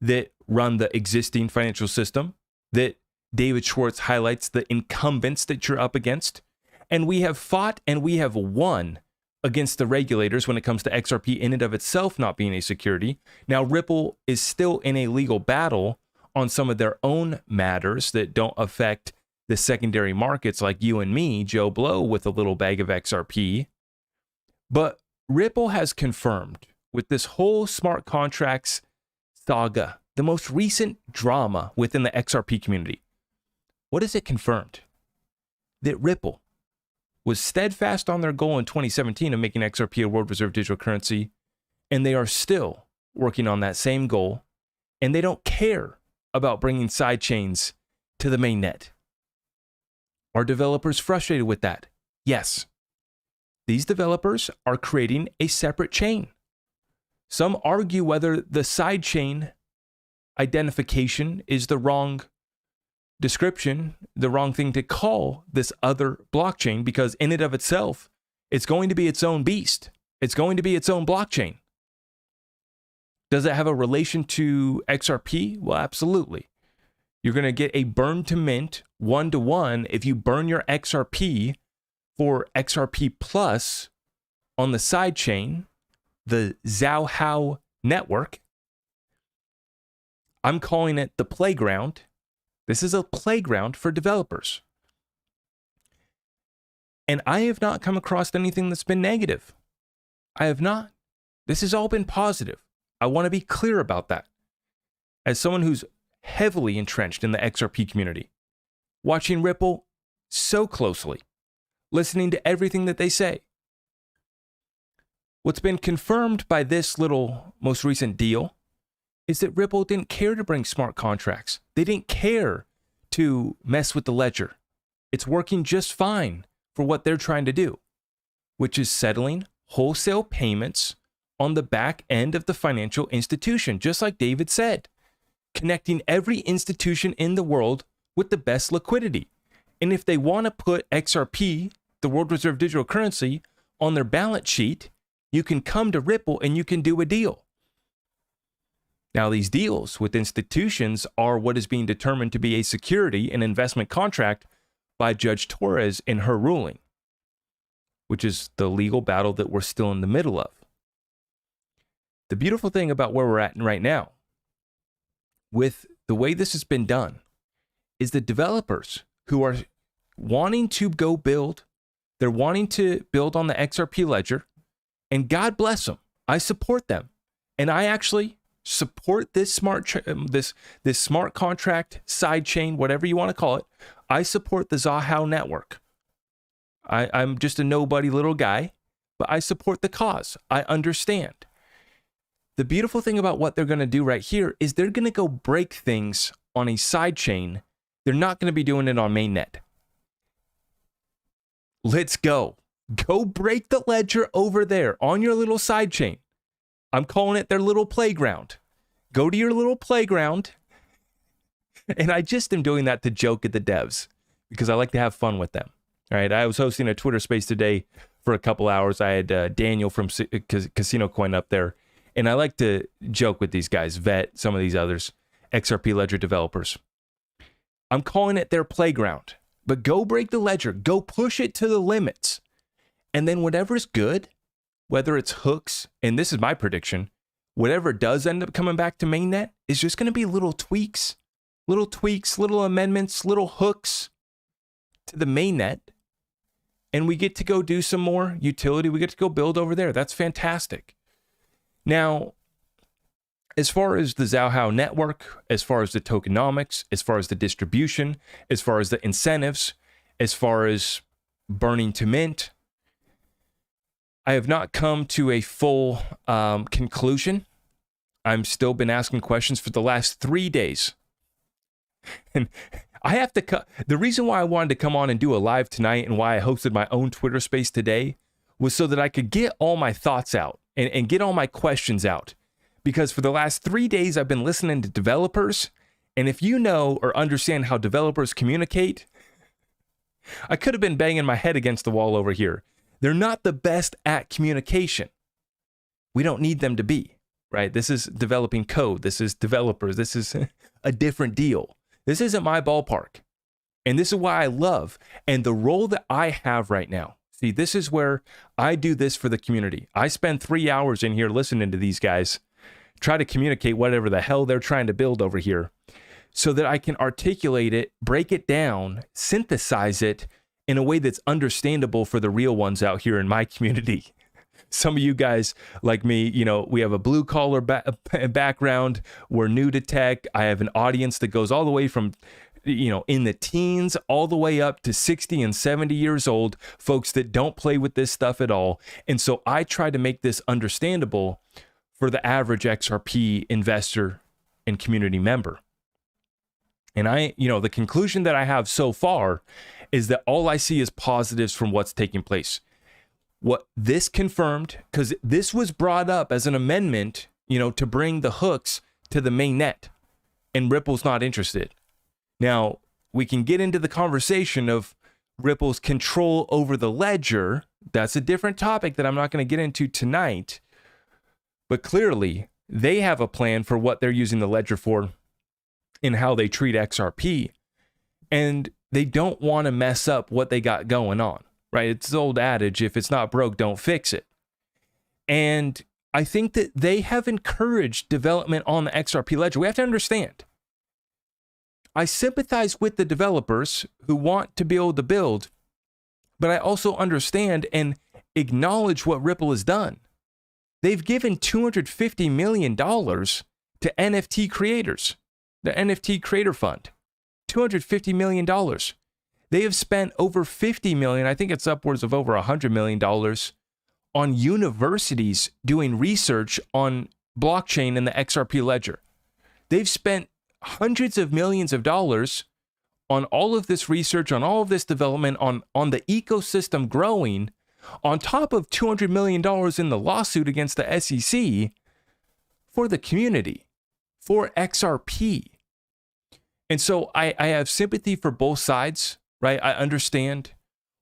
that run the existing financial system, that David Schwartz highlights the incumbents that you're up against. And we have fought and we have won against the regulators when it comes to XRP in and of itself not being a security. Now, Ripple is still in a legal battle on some of their own matters that don't affect the secondary markets like you and me, Joe Blow, with a little bag of XRP. But Ripple has confirmed with this whole smart contracts saga, the most recent drama within the XRP community. What has it confirmed? That Ripple was steadfast on their goal in 2017 of making XRP a world reserve digital currency, and they are still working on that same goal, and they don't care about bringing sidechains to the mainnet. Are developers frustrated with that? Yes. These developers are creating a separate chain. Some argue whether the sidechain identification is the wrong description, the wrong thing to call this other blockchain, because in and of itself, it's going to be its own beast. It's going to be its own blockchain. Does it have a relation to XRP? Well, absolutely. You're going to get a burn to mint 1-to-1 if you burn your XRP for XRP Plus on the sidechain, the Zhao network. I'm calling it the playground. This is a playground for developers. And I have not come across anything that's been negative. I have not. This has all been positive. I want to be clear about that. As someone who's heavily entrenched in the XRP community, watching Ripple so closely, listening to everything that they say. What's been confirmed by this little most recent deal is that Ripple didn't care to bring smart contracts. They didn't care to mess with the ledger. It's working just fine for what they're trying to do, which is settling wholesale payments on the back end of the financial institution, just like David said, connecting every institution in the world with the best liquidity. And if they want to put XRP, the world reserve digital currency, on their balance sheet, you can come to Ripple and you can do a deal. Now, these deals with institutions are what is being determined to be a security, an investment contract, by Judge Torres in her ruling, which is the legal battle that we're still in the middle of. The beautiful thing about where we're at right now, with the way this has been done, is the developers who are wanting to go build, they're wanting to build on the XRP ledger, and God bless them. I support them. And I actually support this this smart contract sidechain, whatever you want to call it. I support the Zhao network. I'm just a nobody little guy, but I support the cause. I understand. The beautiful thing about what they're going to do right here is they're going to go break things on a sidechain. They're not going to be doing it on mainnet. Let's go. Go break the ledger over there on your little sidechain. I'm calling it their little playground. Go to your little playground. And I just am doing that to joke at the devs because I like to have fun with them. All right. I was hosting a Twitter space today for a couple hours. I had Daniel from Casino Coin up there. And I like to joke with these guys, Vet, some of these others, XRP Ledger developers. I'm calling it their playground. But go break the ledger. Go push it to the limits. And then whatever's good, whether it's hooks, and this is my prediction, whatever does end up coming back to mainnet is just going to be little tweaks, little amendments, little hooks to the mainnet. And we get to go do some more utility. We get to go build over there. That's fantastic. Now, as far as the Zhao network, as far as the tokenomics, as far as the distribution, as far as the incentives, as far as burning to mint, I have not come to a full conclusion. I'm still been asking questions for the last 3 days. And I have to the reason why I wanted to come on and do a live tonight and why I hosted my own Twitter space today was so that I could get all my thoughts out and get all my questions out. Because for the last 3 days, I've been listening to developers. And if you know or understand how developers communicate, I could have been banging my head against the wall over here. They're not the best at communication. We don't need them to be, right? This is developing code. This is developers. This is a different deal. This isn't my ballpark. And this is why I love and the role that I have right now. See, this is where I do this for the community. I spend 3 hours in here listening to these guys try to communicate whatever the hell they're trying to build over here so that I can articulate it, break it down, synthesize it in a way that's understandable for the real ones out here in my community. Some of you guys like me, you know, we have a blue collar background. We're new to tech. I have an audience that goes all the way from, you know, in the teens all the way up to 60 and 70 years old, folks that don't play with this stuff at all. And so I try to make this understandable for the average XRP investor and community member. And the conclusion that I have so far is that all I see is positives from what's taking place. What this confirmed, because this was brought up as an amendment, you know, to bring the hooks to the main net, and Ripple's not interested. Now, we can get into the conversation of Ripple's control over the ledger. That's a different topic that I'm not going to get into tonight. But clearly, they have a plan for what they're using the ledger for and how they treat XRP. And they don't want to mess up what they got going on, right? It's the old adage, if it's not broke, don't fix it. And I think that they have encouraged development on the XRP ledger. We have to understand. I sympathize with the developers who want to be able to build, but I also understand and acknowledge what Ripple has done. They've given $250 million to NFT creators, the NFT Creator Fund. $250 million. They have spent over $50 million, I think it's upwards of over $100 million, on universities doing research on blockchain and the XRP ledger. They've spent hundreds of millions of dollars on all of this research, on all of this development, on the ecosystem growing, on top of $200 million in the lawsuit against the SEC for the community, for XRP. And so I have sympathy for both sides, right? I understand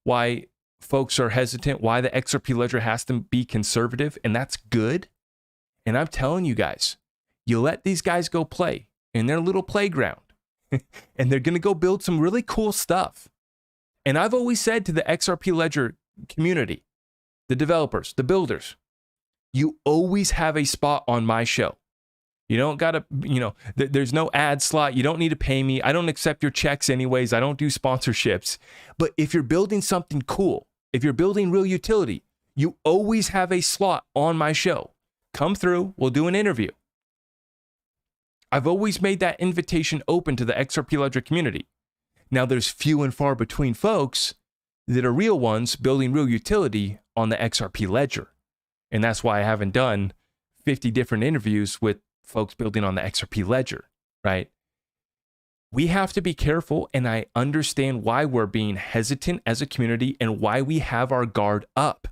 why folks are hesitant, why the XRP ledger has to be conservative, and that's good. And I'm telling you guys, you let these guys go play in their little playground, and they're going to go build some really cool stuff. And I've always said to the XRP ledger community, the developers, the builders, you always have a spot on my show. You don't got to, there's no ad slot. You don't need to pay me. I don't accept your checks anyways. I don't do sponsorships. But if you're building something cool, if you're building real utility, you always have a slot on my show. Come through. We'll do an interview. I've always made that invitation open to the XRP ledger community. Now there's few and far between folks that are real ones building real utility on the XRP ledger. And that's why I haven't done 50 different interviews with folks building on the XRP ledger, right? We have to be careful, and I understand why we're being hesitant as a community and why we have our guard up.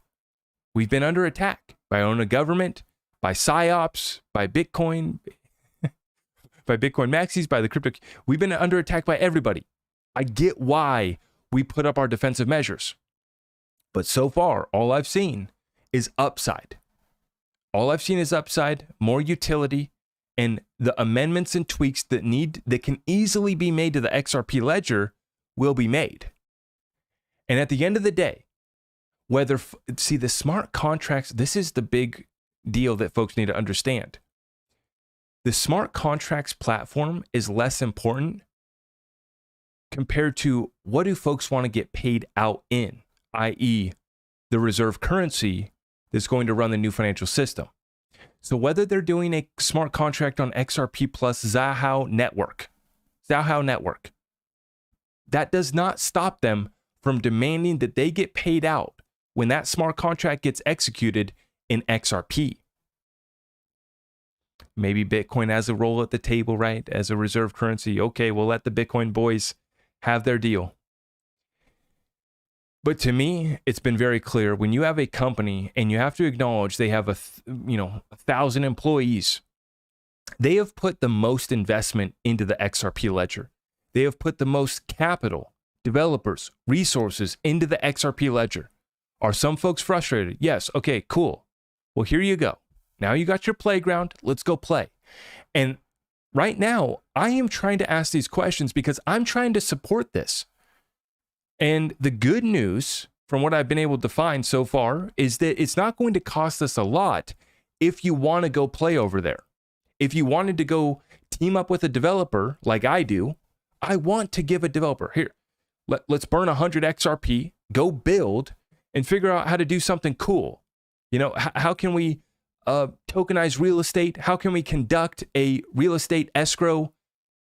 We've been under attack by our own government, by PSYOPs, by Bitcoin, by Bitcoin maxis, by the crypto. We've been under attack by everybody. I get why we put up our defensive measures. But so far, all I've seen is upside. All I've seen is upside, more utility, and the amendments and tweaks that can easily be made to the XRP ledger will be made. And at the end of the day, the smart contracts, this is the big deal that folks need to understand. The smart contracts platform is less important compared to what do folks want to get paid out in, i.e., the reserve currency that's going to run the new financial system. So whether they're doing a smart contract on XRP plus Zahao network, that does not stop them from demanding that they get paid out when that smart contract gets executed in XRP. Maybe Bitcoin has a role at the table, right? As a reserve currency. Okay, we'll let the Bitcoin boys have their deal. But to me, it's been very clear when you have a company and you have to acknowledge they have 1,000 employees, they have put the most investment into the XRP ledger. They have put the most capital, developers, resources into the XRP ledger. Are some folks frustrated? Yes. Okay, cool. Well, here you go. Now you got your playground. Let's go play. And right now, I am trying to ask these questions because I'm trying to support this. And the good news, from what I've been able to find so far, is that it's not going to cost us a lot if you want to go play over there. If you wanted to go team up with a developer like I do, I want to give a developer, here, let's burn 100 XRP, go build, and figure out how to do something cool. How can we tokenize real estate? How can we conduct a real estate escrow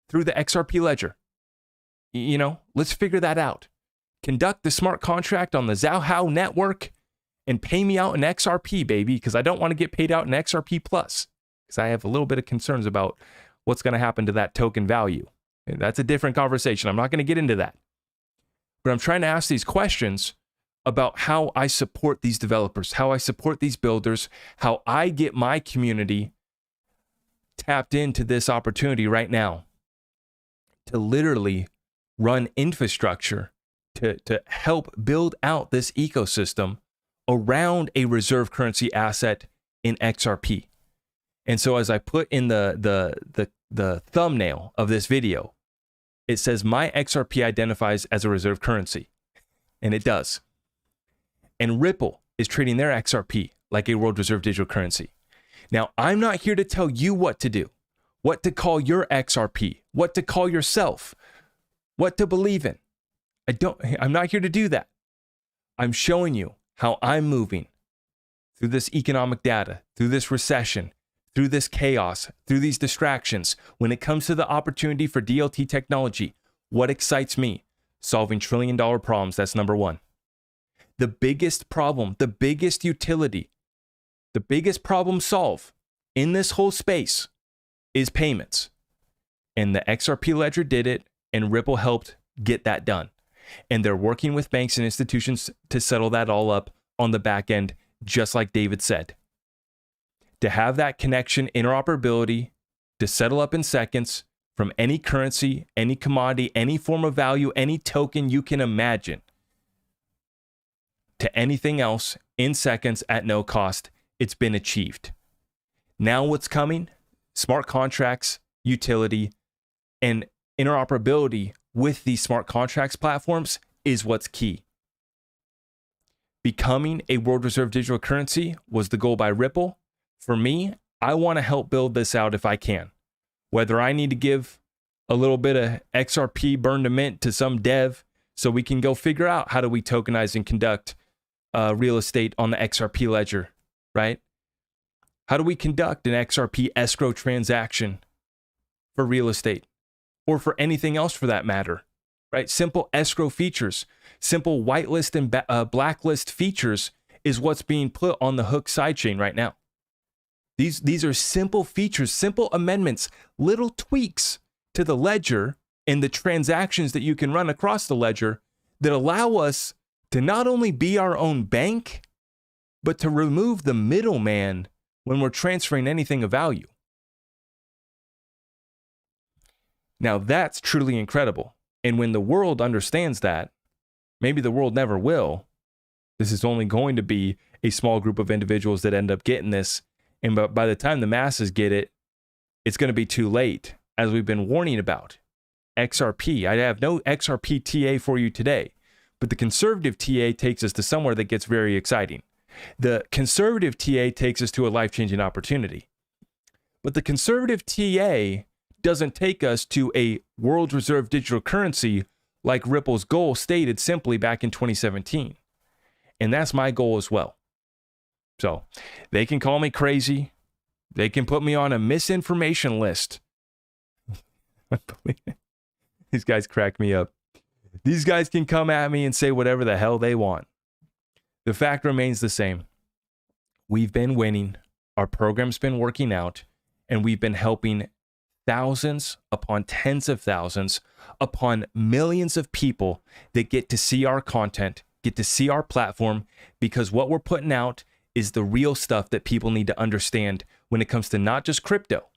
through the XRP ledger? Let's figure that out. Conduct the smart contract on the Zahao network and pay me out in XRP, baby, because I don't want to get paid out in XRP plus, because I have a little bit of concerns about what's going to happen to that token value. And that's a different conversation. I'm not going to get into that. But I'm trying to ask these questions about how I support these developers, how I support these builders, how I get my community tapped into this opportunity right now to literally run infrastructure to help build out this ecosystem around a reserve currency asset in XRP. And so as I put in the thumbnail of this video, it says my XRP identifies as a reserve currency, and it does. And Ripple is treating their XRP like a world reserve digital currency. Now, I'm not here to tell you what to do, what to call your XRP, what to call yourself, what to believe in. I'm not here to do that. I'm showing you how I'm moving through this economic data, through this recession, through this chaos, through these distractions. When it comes to the opportunity for DLT technology, what excites me? Solving trillion-dollar problems, that's number one. The biggest problem, the biggest utility, the biggest problem solve in this whole space is payments. And the XRP ledger did it, and Ripple helped get that done. And they're working with banks and institutions to settle that all up on the back end, just like David said. To have that connection, interoperability, to settle up in seconds from any currency, any commodity, any form of value, any token you can imagine, to anything else in seconds at no cost, it's been achieved. Now what's coming? Smart contracts, utility, and interoperability with these smart contracts platforms is what's key. Becoming a world reserve digital currency was the goal by Ripple. For me, I want to help build this out if I can. Whether I need to give a little bit of XRP burn to mint to some dev so we can go figure out how do we tokenize and conduct real estate on the XRP ledger, right? How do we conduct an XRP escrow transaction for real estate or for anything else for that matter, right? Simple escrow features, simple whitelist and blacklist features is what's being put on the Hook sidechain right now. These are simple features, simple amendments, little tweaks to the ledger and the transactions that you can run across the ledger that allow us to not only be our own bank, but to remove the middleman when we're transferring anything of value. Now that's truly incredible. And when the world understands that, maybe the world never will, This is only going to be a small group of individuals that end up getting this. And by the time the masses get it, it's going to be too late, as we've been warning about. XRP. I have no XRP TA for you today, but the conservative TA takes us to somewhere that gets very exciting. The conservative TA takes us to a life-changing opportunity. But the conservative TA doesn't take us to a world reserve digital currency like Ripple's goal stated simply back in 2017. And that's my goal as well. So they can call me crazy. They can put me on a misinformation list. These guys crack me up. These guys can come at me and say whatever the hell they want. The fact remains the same. We've been winning. Our program's been working out, and we've been helping thousands upon tens of thousands upon millions of people that get to see our content, get to see our platform, because what we're putting out is the real stuff that people need to understand when it comes to not just crypto,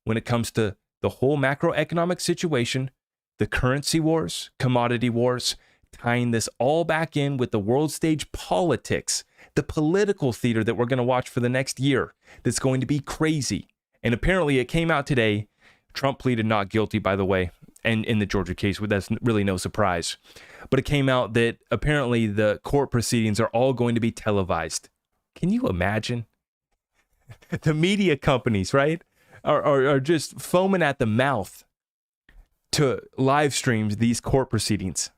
when it comes to the whole macroeconomic situation, the currency wars, commodity wars, tying this all back in with the world stage politics, the political theater that we're going to watch for the next year that's going to be crazy. And apparently it came out today. Trump pleaded not guilty, by the way, and in the Georgia case, that's really no surprise. But it came out that apparently the court proceedings are all going to be televised. Can you imagine? The media companies, right, are just foaming at the mouth to live stream these court proceedings,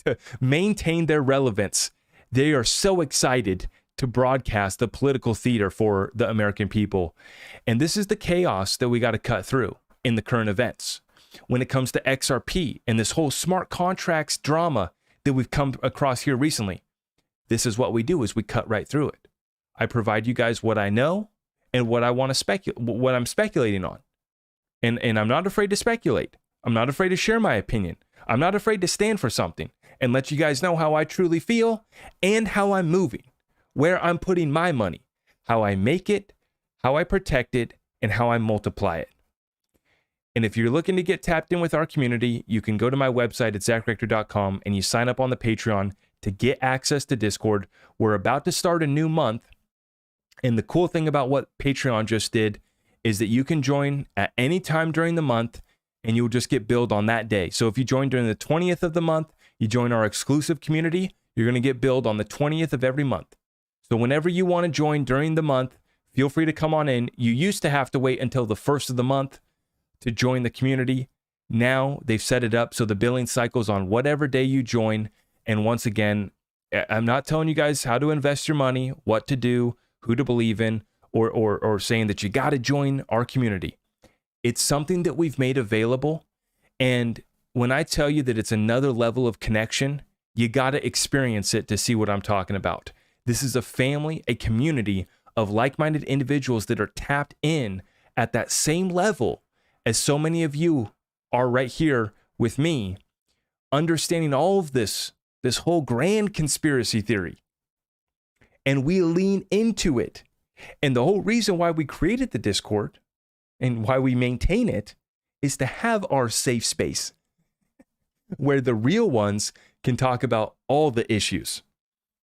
to maintain their relevance. They are so excited to broadcast the political theater for the American people. And this is the chaos that we got to cut through in the current events. When it comes to XRP and this whole smart contracts drama that we've come across here recently, this is what we do, is we cut right through it. I provide you guys what I know and what I want to speculate, what I'm speculating on. And I'm not afraid to speculate. I'm not afraid to share my opinion. I'm not afraid to stand for something and let you guys know how I truly feel and how I'm moving, where I'm putting my money, how I make it, how I protect it, and how I multiply it. And if you're looking to get tapped in with our community, you can go to my website at zachrector.com and you sign up on the Patreon to get access to Discord. We're about to start a new month. And the cool thing about what Patreon just did is that you can join at any time during the month and you'll just get billed on that day. So if you join during the 20th of the month, you join our exclusive community, you're going to get billed on the 20th of every month. So whenever you want to join during the month, feel free to come on in. You used to have to wait until the first of the month to join the community. Now they've set it up so the billing cycle's on whatever day you join. And once again, I'm not telling you guys how to invest your money, what to do, who to believe in, or saying that you got to join our community. It's something that we've made available. And when I tell you that it's another level of connection, you got to experience it to see what I'm talking about. This is a family, a community of like-minded individuals that are tapped in at that same level as so many of you are right here with me, understanding all of this whole grand conspiracy theory. And we lean into it. And the whole reason why we created the Discord and why we maintain it is to have our safe space where the real ones can talk about all the issues.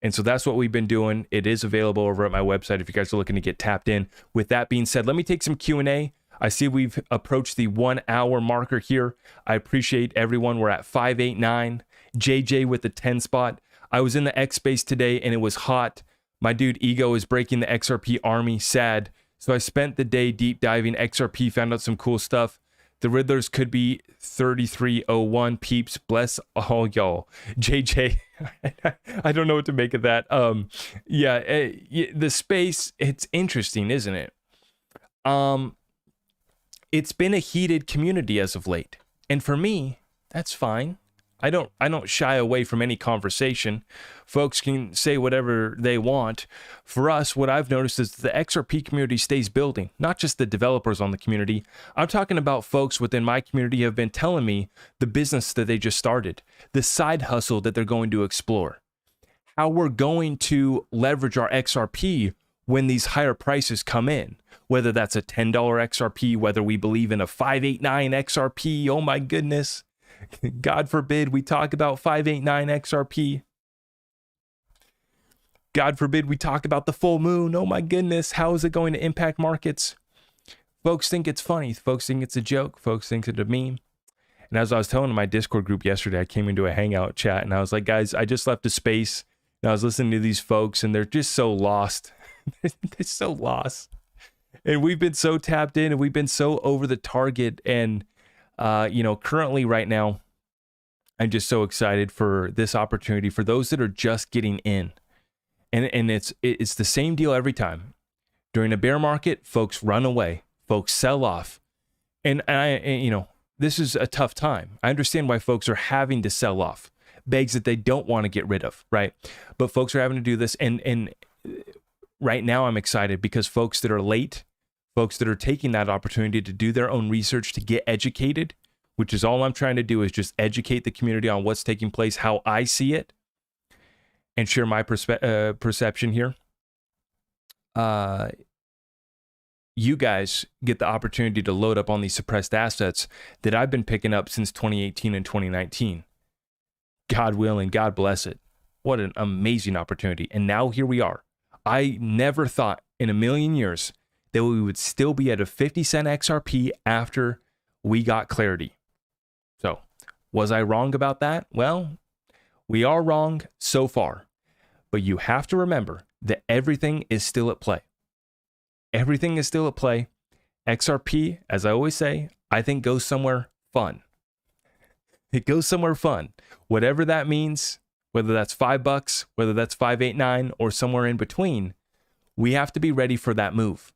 And so that's what we've been doing. It is available over at my website if you guys are looking to get tapped in. With that being said, let me take some Q&A. I see we've approached the 1 hour marker here. I appreciate everyone. We're at 589. JJ with the 10 spot. I was in the X space today and it was hot. My dude Ego is breaking the XRP army. Sad. So I spent the day deep diving XRP, found out some cool stuff. The Riddlers could be 3301 peeps. Bless all y'all. JJ, I don't know what to make of that. The space, it's interesting, isn't it? It's been a heated community as of late. And for me, that's fine. I don't shy away from any conversation. Folks can say whatever they want. For us, what I've noticed is the XRP community stays building, not just the developers on the community. I'm talking about folks within my community have been telling me the business that they just started, the side hustle that they're going to explore, how we're going to leverage our XRP when these higher prices come in, whether that's a $10 XRP, whether we believe in a 589 XRP. Oh my goodness. God forbid we talk about 589 XRP. God forbid we talk about the full moon. Oh my goodness, how is it going to impact markets? Folks think it's funny. Folks think it's a joke. Folks think it's a meme. And as I was telling my Discord group yesterday, I came into a hangout chat and I was like, guys, I just left a space and I was listening to these folks and they're just so lost. They're so lost. And we've been so tapped in and we've been so over the target. And, currently right now, I'm just so excited for this opportunity for those that are just getting in. And it's the same deal every time. During a bear market, folks run away. Folks sell off. And this is a tough time. I understand why folks are having to sell off. Begs that they don't want to get rid of, right? But folks are having to do this. And right now I'm excited because folks that are late, folks that are taking that opportunity to do their own research, to get educated, which is all I'm trying to do, is just educate the community on what's taking place, how I see it, and share my perception here. You guys get the opportunity to load up on these suppressed assets that I've been picking up since 2018 and 2019. God willing, God bless it. What an amazing opportunity. And now here we are. I never thought in a million years that we would still be at a 50-cent XRP after we got clarity. So, was I wrong about that? Well, we are wrong so far. But you have to remember that everything is still at play. Everything is still at play. XRP, as I always say, I think goes somewhere fun. It goes somewhere fun. Whatever that means, whether that's $5, whether that's 589 or somewhere in between, we have to be ready for that move.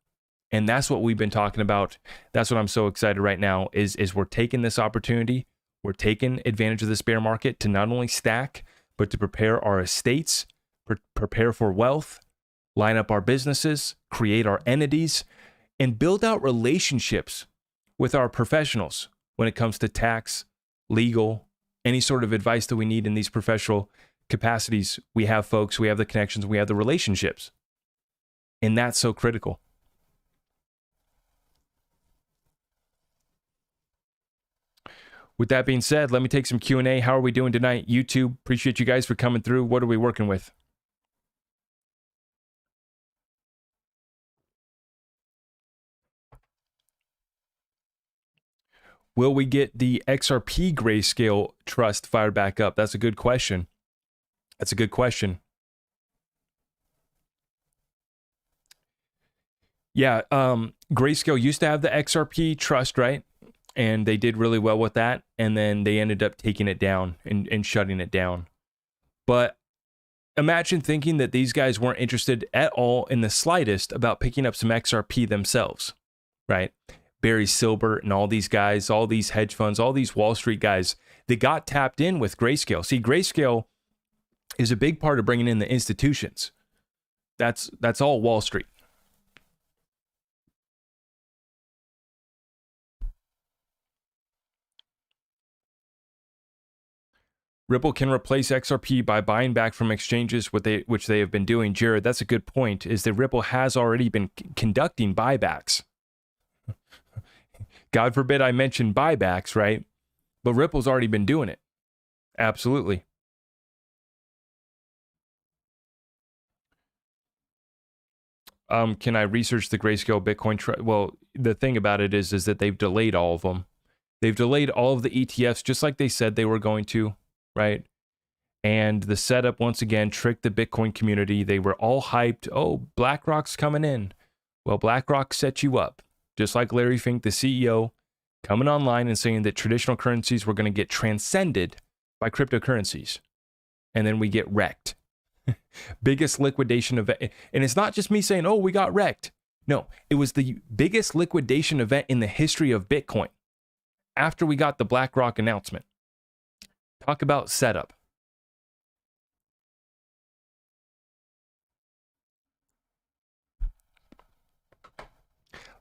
And that's what we've been talking about. That's what I'm so excited right now is we're taking this opportunity. We're taking advantage of this bear market to not only stack, but to prepare our estates, prepare for wealth, line up our businesses, create our entities, and build out relationships with our professionals when it comes to tax, legal, any sort of advice that we need in these professional capacities. We have folks, we have the connections, we have the relationships. And that's so critical. With that being said, let me take some Q&A. How are we doing tonight? YouTube, appreciate you guys for coming through. What are we working with? Will we get the XRP Grayscale Trust fired back up? That's a good question. That's a good question. Yeah, Grayscale used to have the XRP Trust, right? And they did really well with that. And then they ended up taking it down and shutting it down. But imagine thinking that these guys weren't interested at all in the slightest about picking up some XRP themselves, right? Barry Silbert and all these guys, all these hedge funds, all these Wall Street guys that got tapped in with Grayscale. See, Grayscale is a big part of bringing in the institutions. That's all Wall Street. Ripple can replace XRP by buying back from exchanges, which they have been doing. Jared, that's a good point, is that Ripple has already been conducting buybacks. God forbid I mention buybacks, right? But Ripple's already been doing it. Absolutely. Can I research the Grayscale Bitcoin? Well, the thing about it is that they've delayed all of them. They've delayed all of the ETFs just like they said they were going to, right? And the setup, once again, tricked the Bitcoin community. They were all hyped. Oh, BlackRock's coming in. Well, BlackRock set you up. Just like Larry Fink, the CEO, coming online and saying that traditional currencies were going to get transcended by cryptocurrencies. And then we get wrecked. Biggest liquidation event. And it's not just me saying, oh, we got wrecked. No, it was the biggest liquidation event in the history of Bitcoin after we got the BlackRock announcement. Talk about setup.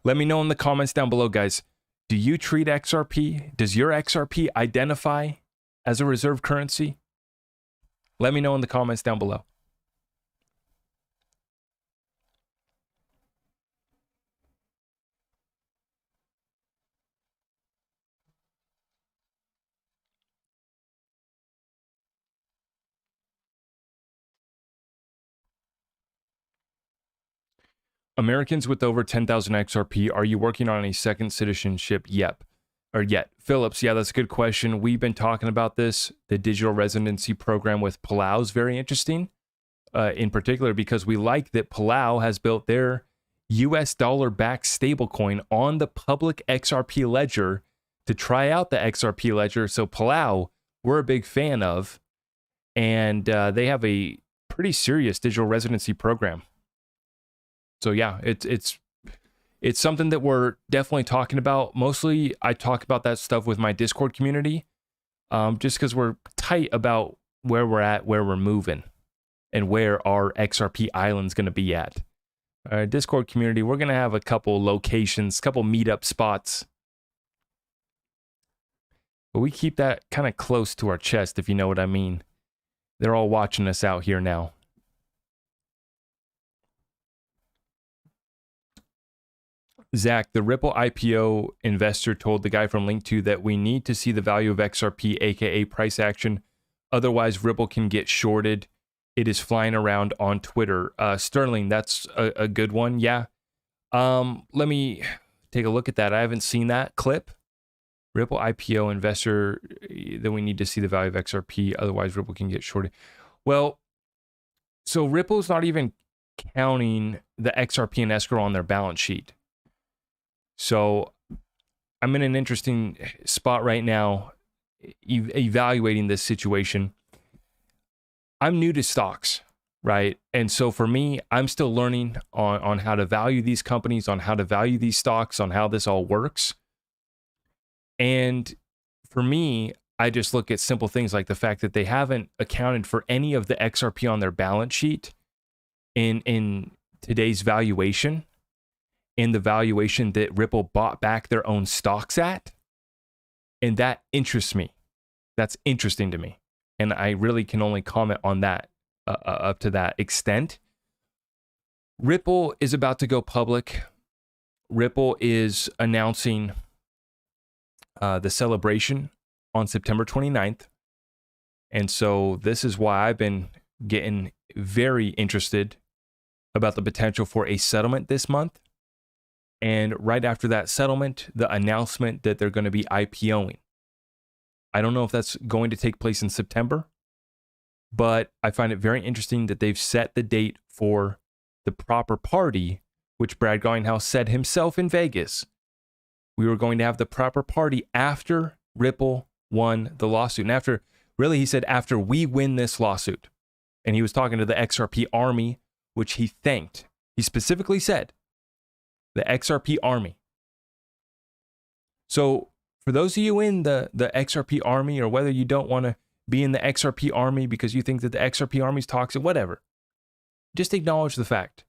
Let me know in the comments down below, guys. Do you treat XRP? Does your XRP identify as a reserve currency? Let me know in the comments down below. Americans with over 10,000 XRP, are you working on a second citizenship yet? Phillips, yeah, that's a good question. We've been talking about this. The digital residency program with Palau is very interesting, in particular because we like that Palau has built their US dollar-backed stablecoin on the public XRP ledger to try out the XRP ledger. So Palau, we're a big fan of, and they have a pretty serious digital residency program. So yeah, it's something that we're definitely talking about. Mostly, I talk about that stuff with my Discord community, just because we're tight about where we're at, where we're moving, and where our XRP island's going to be at. Our Discord community, we're going to have a couple locations, couple meetup spots. But we keep that kind of close to our chest, if you know what I mean. They're all watching us out here now. Zach, the Ripple IPO investor told the guy from Link 2 that we need to see the value of XRP, aka price action. Otherwise, Ripple can get shorted. It is flying around on Twitter. Sterling, that's a good one. Yeah. Let me take a look at that. I haven't seen that clip. Ripple IPO investor, that we need to see the value of XRP. Otherwise, Ripple can get shorted. Well, so Ripple's not even counting the XRP and escrow on their balance sheet. So I'm in an interesting spot right now evaluating this situation. I'm new to stocks, right? And so for me, I'm still learning on how to value these companies, on how to value these stocks, on how this all works. And for me, I just look at simple things like the fact that they haven't accounted for any of the XRP on their balance sheet in today's valuation, in the valuation that Ripple bought back their own stocks at. And that interests me. That's interesting to me. And I really can only comment on that up to that extent. Ripple is about to go public. Ripple is announcing the celebration on September 29th. And so this is why I've been getting very interested about the potential for a settlement this month. And right after that settlement, the announcement that they're going to be IPOing. I don't know if that's going to take place in September, but I find it very interesting that they've set the date for the proper party, which Brad Garlinghouse said himself in Vegas. We were going to have the proper party after Ripple won the lawsuit. And after, really, he said, after we win this lawsuit. And he was talking to the XRP army, which he thanked. He specifically said, the XRP army. So for those of you in the XRP army, or whether you don't want to be in the XRP army because you think that the XRP army is toxic, whatever, just acknowledge the fact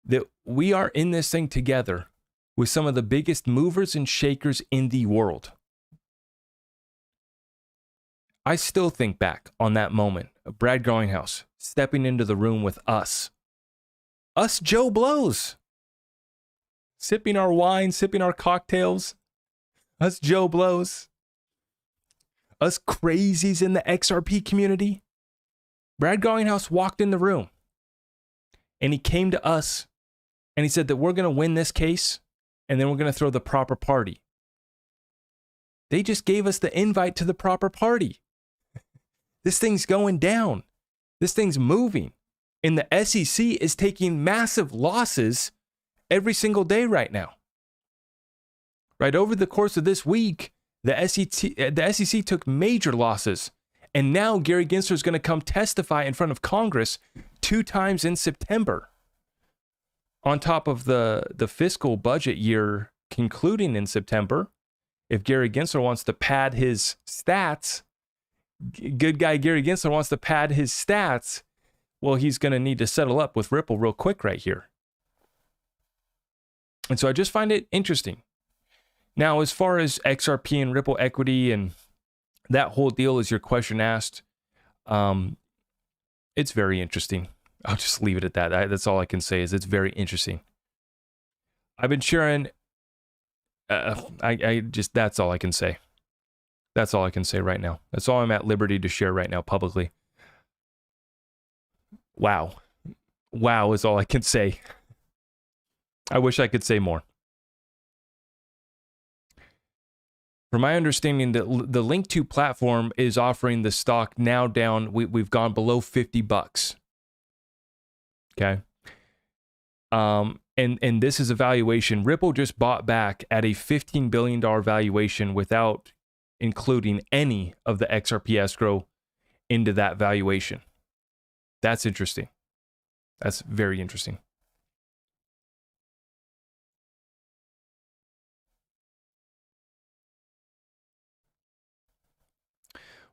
that we are in this thing together with some of the biggest movers and shakers in the world. I still think back on that moment of Brad Garlinghouse stepping into the room with us Joe Blows, sipping our wine, sipping our cocktails, us Joe Blows, us crazies in the XRP community. Brad Garlinghouse walked in the room and he came to us and he said that we're going to win this case and then we're going to throw the proper party. They just gave us the invite to the proper party. This thing's going down. This thing's moving. And the SEC is taking massive losses every single day right now. Right over the course of this week, the SEC took major losses. And now Gary Gensler is going to come testify in front of Congress 2 times in September. On top of the fiscal budget year concluding in September, if Gary Gensler wants to pad his stats, good guy Gary Gensler wants to pad his stats, well, he's going to need to settle up with Ripple real quick right here. And so I just find it interesting. Now, as far as XRP and Ripple equity and that whole deal, as your question asked, it's very interesting. I'll just leave it at that. That's all I can say is it's very interesting. I've been sharing, that's all I can say. That's all I can say right now. That's all I'm at liberty to share right now publicly. Wow. Wow is all I can say. I wish I could say more. From my understanding, the Link 2 platform is offering the stock now down. We've gone below $50. Okay. And this is a valuation. Ripple just bought back at a $15 billion valuation without including any of the XRP escrow into that valuation. That's interesting. That's very interesting.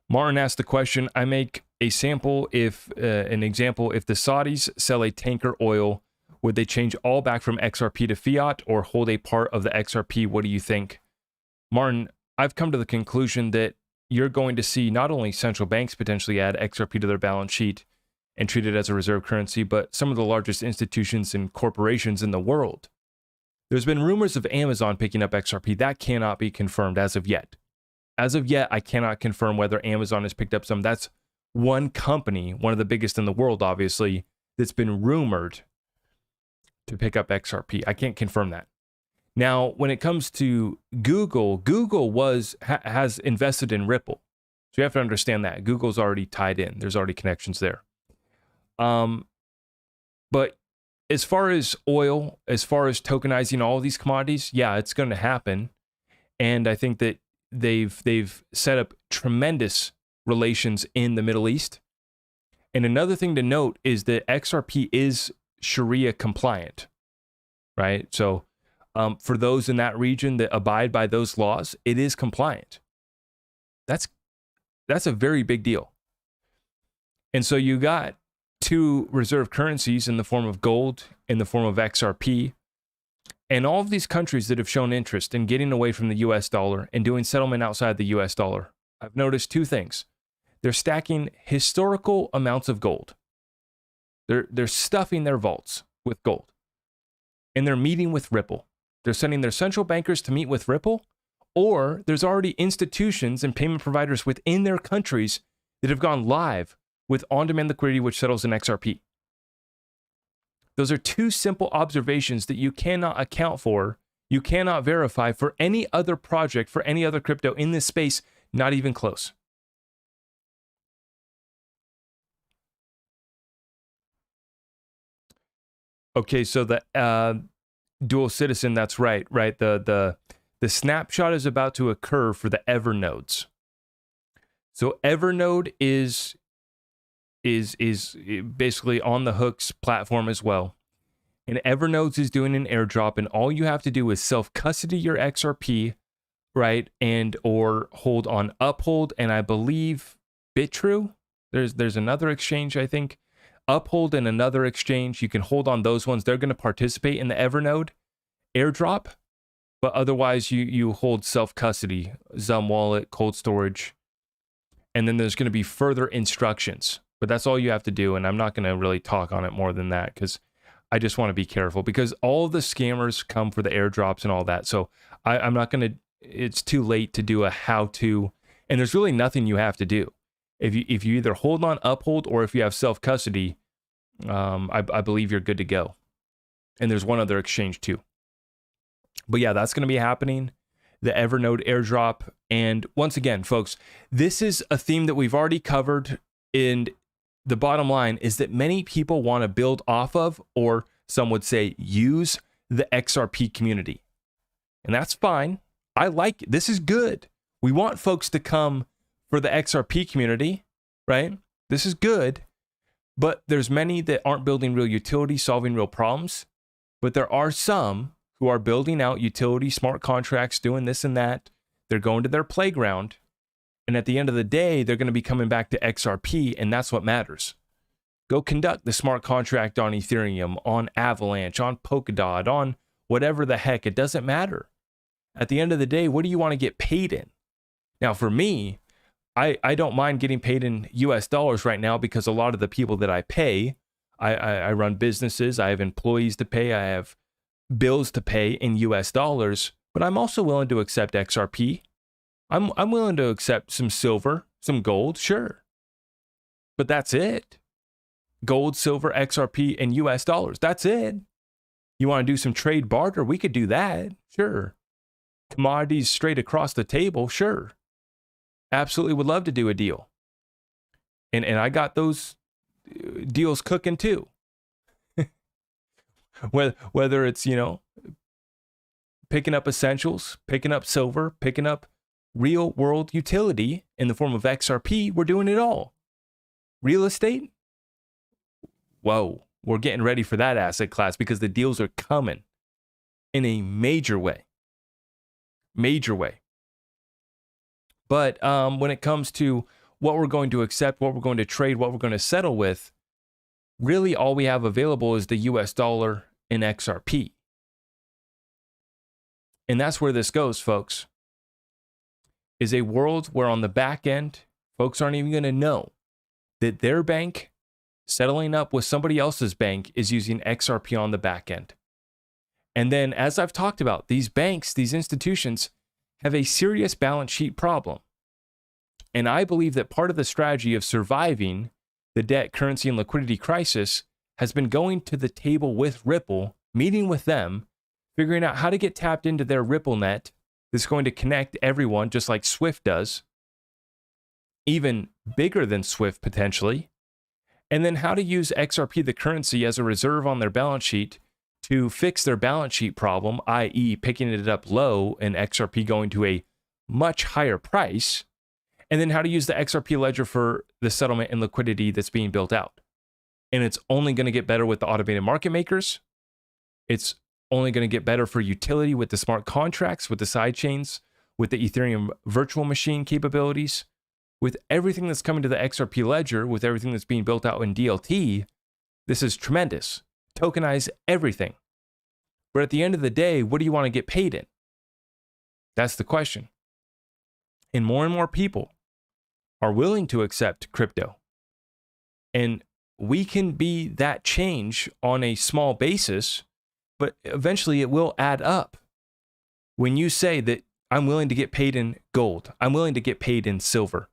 Martin asked the question, I make a sample if, an example, if the Saudis sell a tanker oil, would they change all back from XRP to fiat or hold a part of the XRP? What do you think? Martin, I've come to the conclusion that you're going to see not only central banks potentially add XRP to their balance sheet and treat it as a reserve currency, but some of the largest institutions and corporations in the world. There's been rumors of Amazon picking up XRP. That cannot be confirmed as of yet. As of yet, I cannot confirm whether Amazon has picked up some. That's one company, one of the biggest in the world, obviously, that's been rumored to pick up XRP. I can't confirm that. Now, when it comes to Google, Google has invested in Ripple. So you have to understand that. Google's already tied in. There's already connections there. But as far as oil, as far as tokenizing all of these commodities, yeah, it's going to happen. And I think that they've set up tremendous relations in the Middle East. And another thing to note is that XRP is Sharia compliant, right? So for those in that region that abide by those laws, it is compliant. That's a very big deal. And so you got two reserve currencies in the form of gold, in the form of XRP, and all of these countries that have shown interest in getting away from the US dollar and doing settlement outside the US dollar. I've noticed two things. They're stacking historical amounts of gold. They're stuffing their vaults with gold. And they're meeting with Ripple. They're sending their central bankers to meet with Ripple, or there's already institutions and payment providers within their countries that have gone live with on-demand liquidity, which settles in XRP. Those are two simple observations that you cannot account for, you cannot verify for any other project, for any other crypto in this space, not even close. Okay, so the dual citizen, that's right. The snapshot is about to occur for the Evernodes. So Evernode is basically on the Hooks platform as well. And Evernodes is doing an airdrop, and all you have to do is self-custody your XRP, right? And or hold on Uphold, and I believe Bitrue. There's another exchange, I think. Uphold and another exchange. You can hold on those ones. They're going to participate in the Evernode airdrop, but otherwise you hold self-custody, Zum Wallet, cold storage, and then there's going to be further instructions. But that's all you have to do, and I'm not going to really talk on it more than that because I just want to be careful because all the scammers come for the airdrops and all that. So I'm not going to, it's too late to do a how-to, and there's really nothing you have to do. If you either hold on Uphold or if you have self-custody, I believe you're good to go. And there's one other exchange too. But yeah, that's going to be happening, the Evernode airdrop. And once again, folks, this is a theme that we've already covered, and the bottom line is that many people want to build off of, or some would say use, the XRP community. And that's fine. I like it. This is good. We want folks to come for the XRP community, right? This is good. But there's many that aren't building real utility, solving real problems. But there are some who are building out utility, smart contracts, doing this and that. They're going to their playground. And at the end of the day, they're going to be coming back to XRP, and that's what matters. Go conduct the smart contract on Ethereum, on Avalanche, on Polkadot, on whatever the heck. It doesn't matter. At the end of the day, what do you want to get paid in? Now, for me, I don't mind getting paid in US dollars right now because a lot of the people that I pay, I run businesses, I have employees to pay, I have bills to pay in US dollars, but I'm also willing to accept XRP. I'm willing to accept some silver, some gold, sure. But that's it. Gold, silver, XRP, and US dollars. That's it. You want to do some trade barter? We could do that. Sure. Commodities straight across the table? Sure. Absolutely would love to do a deal. And I got those deals cooking too. Whether it's, picking up essentials, picking up silver, picking up real world utility in the form of XRP, we're doing it all. Real estate? Whoa, we're getting ready for that asset class because the deals are coming in a major way. Major way. But when it comes to what we're going to accept, what we're going to trade, what we're going to settle with, really all we have available is the US dollar and XRP. And that's where this goes, folks, is a world where on the back end, folks aren't even going to know that their bank settling up with somebody else's bank is using XRP on the back end. And then, as I've talked about, these banks, these institutions have a serious balance sheet problem. And I believe that part of the strategy of surviving the debt, currency, and liquidity crisis has been going to the table with Ripple, meeting with them, figuring out how to get tapped into their Ripple net that's going to connect everyone just like Swift does, even bigger than Swift potentially, and then how to use XRP, the currency, as a reserve on their balance sheet to fix their balance sheet problem, i.e. picking it up low and XRP going to a much higher price, and then how to use the XRP ledger for the settlement and liquidity that's being built out. And it's only going to get better with the automated market makers. It's only going to get better for utility with the smart contracts, with the sidechains, with the Ethereum virtual machine capabilities, with everything that's coming to the XRP ledger, with everything that's being built out in DLT. This is tremendous. Tokenize everything. But at the end of the day, what do you want to get paid in? That's the question. And more people are willing to accept crypto. And we can be that change on a small basis, but eventually it will add up. When you say that I'm willing to get paid in gold, I'm willing to get paid in silver,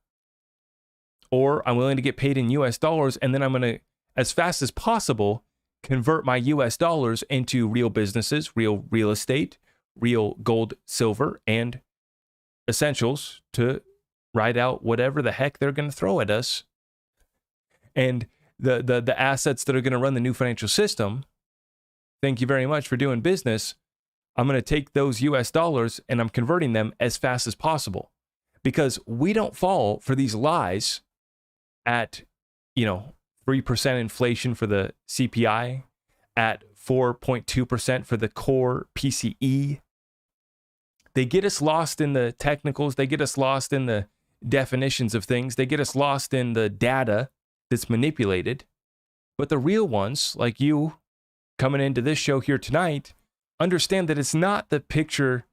or I'm willing to get paid in US dollars, and then I'm going to, as fast as possible, convert my US dollars into real businesses, real estate, real gold, silver, and essentials to ride out whatever the heck they're going to throw at us. And the assets that are going to run the new financial system, thank you very much for doing business. I'm going to take those US dollars and I'm converting them as fast as possible, because we don't fall for these lies at, 3% inflation for the CPI, at 4.2% for the core PCE. They get us lost in the technicals. They get us lost in the definitions of things. They get us lost in the data that's manipulated. But the real ones, like you coming into this show here tonight, understand that it's not the picture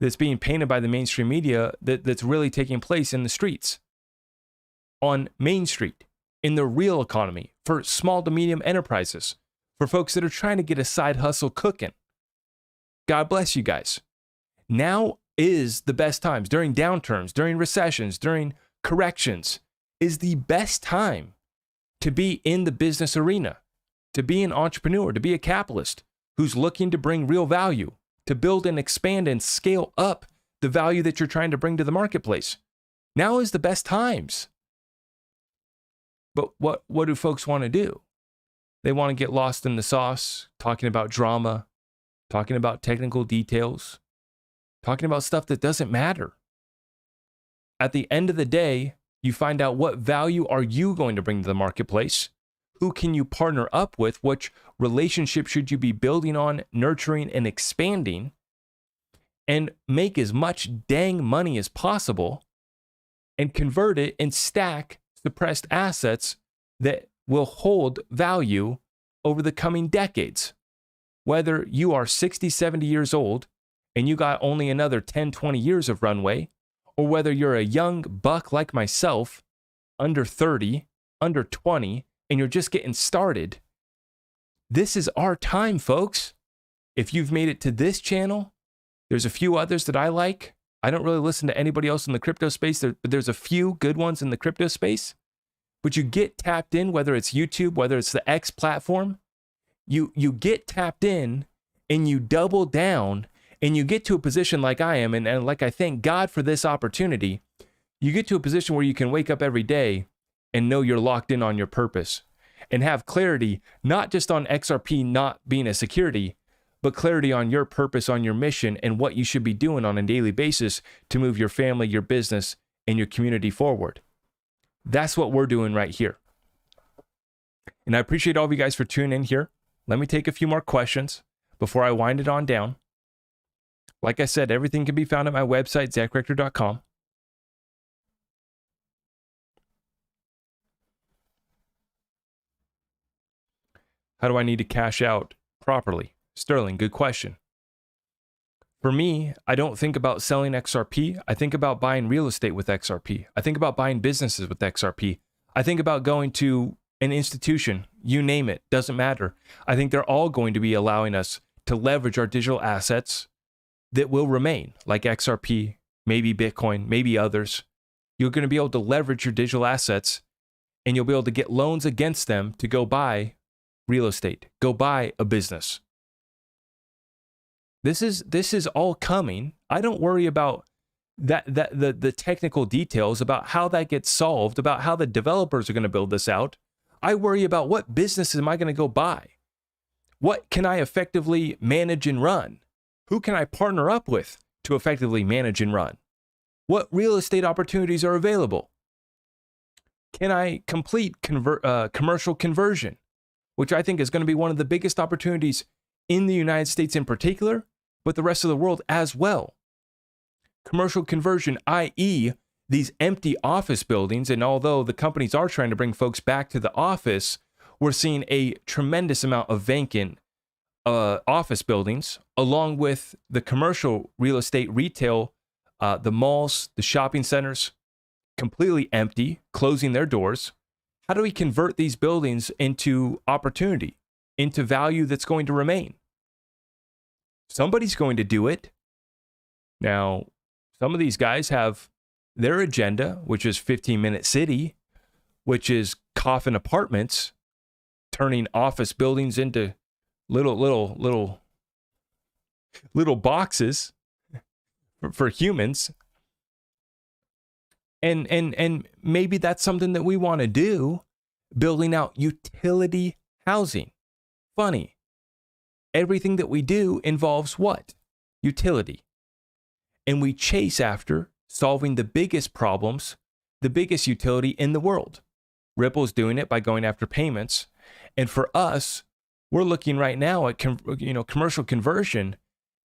that's being painted by the mainstream media that's really taking place in the streets, on Main Street, in the real economy, for small to medium enterprises, for folks that are trying to get a side hustle cooking. God bless you guys. Now is the best times. During downturns, during recessions, during corrections, is the best time to be in the business arena, to be an entrepreneur, to be a capitalist who's looking to bring real value, to build and expand and scale up the value that you're trying to bring to the marketplace. Now is the best times. But what do folks want to do? They want to get lost in the sauce, talking about drama, talking about technical details, talking about stuff that doesn't matter. At the end of the day, you find out what value are you going to bring to the marketplace? Who can you partner up with? Which relationship should you be building on, nurturing, and expanding? And make as much dang money as possible and convert it and stack suppressed assets that will hold value over the coming decades. Whether you are 60, 70 years old and you got only another 10, 20 years of runway, or whether you're a young buck like myself, under 30, under 20, and you're just getting started, this is our time, folks. If you've made it to this channel, there's a few others that I like. I don't really listen to anybody else in the crypto space, but there's a few good ones in the crypto space. But you get tapped in, whether it's YouTube, whether it's the X platform, you get tapped in and you double down and you get to a position like I am, and like I thank God for this opportunity, you get to a position where you can wake up every day and know you're locked in on your purpose and have clarity, not just on XRP not being a security, but clarity on your purpose, on your mission, and what you should be doing on a daily basis to move your family, your business, and your community forward. That's what we're doing right here. And I appreciate all of you guys for tuning in here. Let me take a few more questions before I wind it on down. Like I said, everything can be found at my website, zachrector.com. How do I need to cash out properly? Sterling, good question. For me, I don't think about selling XRP. I think about buying real estate with XRP. I think about buying businesses with XRP. I think about going to an institution, you name it, doesn't matter. I think they're all going to be allowing us to leverage our digital assets that will remain, like XRP, maybe Bitcoin, maybe others. You're going to be able to leverage your digital assets, and you'll be able to get loans against them to go buy real estate, go buy a business. This is all coming. I don't worry about the technical details about how that gets solved, about how the developers are going to build this out. I worry about what business am I going to go buy? What can I effectively manage and run? Who can I partner up with to effectively manage and run? What real estate opportunities are available? Can I complete commercial conversion, which I think is going to be one of the biggest opportunities in the United States in particular, but the rest of the world as well. Commercial conversion, i.e., these empty office buildings, and although the companies are trying to bring folks back to the office, we're seeing a tremendous amount of vacant office buildings, along with the commercial real estate retail, the malls, the shopping centers, completely empty, closing their doors. How do we convert these buildings into opportunity, into value that's going to remain? Somebody's going to do it. Now, some of these guys have their agenda, which is 15-minute city, which is coffin apartments, turning office buildings into little boxes for humans. And maybe that's something that we want to do, building out utility housing. Funny. Everything that we do involves what? Utility. And we chase after solving the biggest problems, the biggest utility in the world. Ripple's doing it by going after payments. And for us, we're looking right now at commercial conversion.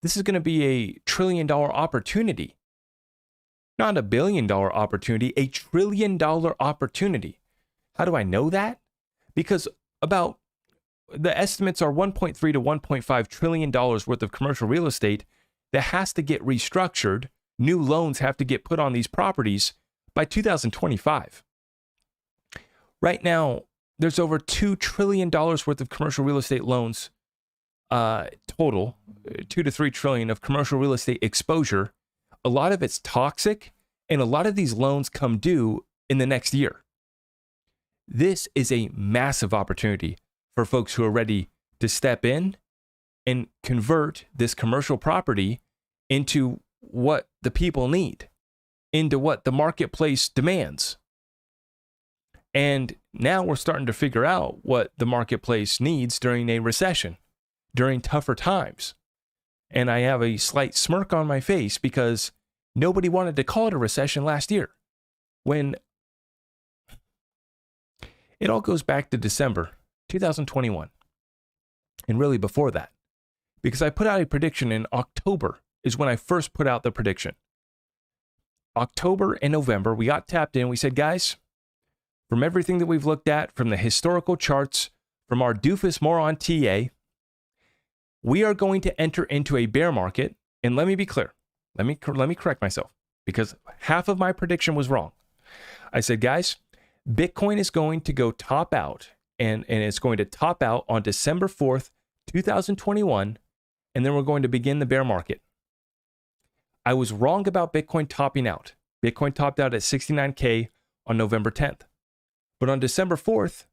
This is going to be a $1 trillion opportunity. Not a $1 billion opportunity, a $1 trillion opportunity. How do I know that? Because about the estimates are $1.3 to $1.5 trillion worth of commercial real estate that has to get restructured. New loans have to get put on these properties by 2025. Right now, there's over $2 trillion worth of commercial real estate loans total, 2 to 3 trillion of commercial real estate exposure. A lot of it's toxic, and a lot of these loans come due in the next year. This is a massive opportunity for folks who are ready to step in and convert this commercial property into what the people need, into what the marketplace demands. And now we're starting to figure out what the marketplace needs during a recession, during tougher times. And I have a slight smirk on my face because nobody wanted to call it a recession last year, when it all goes back to December 2021, and really before that, because I put out a prediction in October is when I first put out the prediction. October and November, we got tapped in. We said, guys, from everything that we've looked at, from the historical charts, from our doofus moron TA, we are going to enter into a bear market. And let me be clear. Let me correct myself, because half of my prediction was wrong. I said, guys, Bitcoin is going to go top out, and it's going to top out on December 4th, 2021, and then we're going to begin the bear market. I was wrong about Bitcoin topping out. Bitcoin topped out at 69K on November 10th. But on December 4th,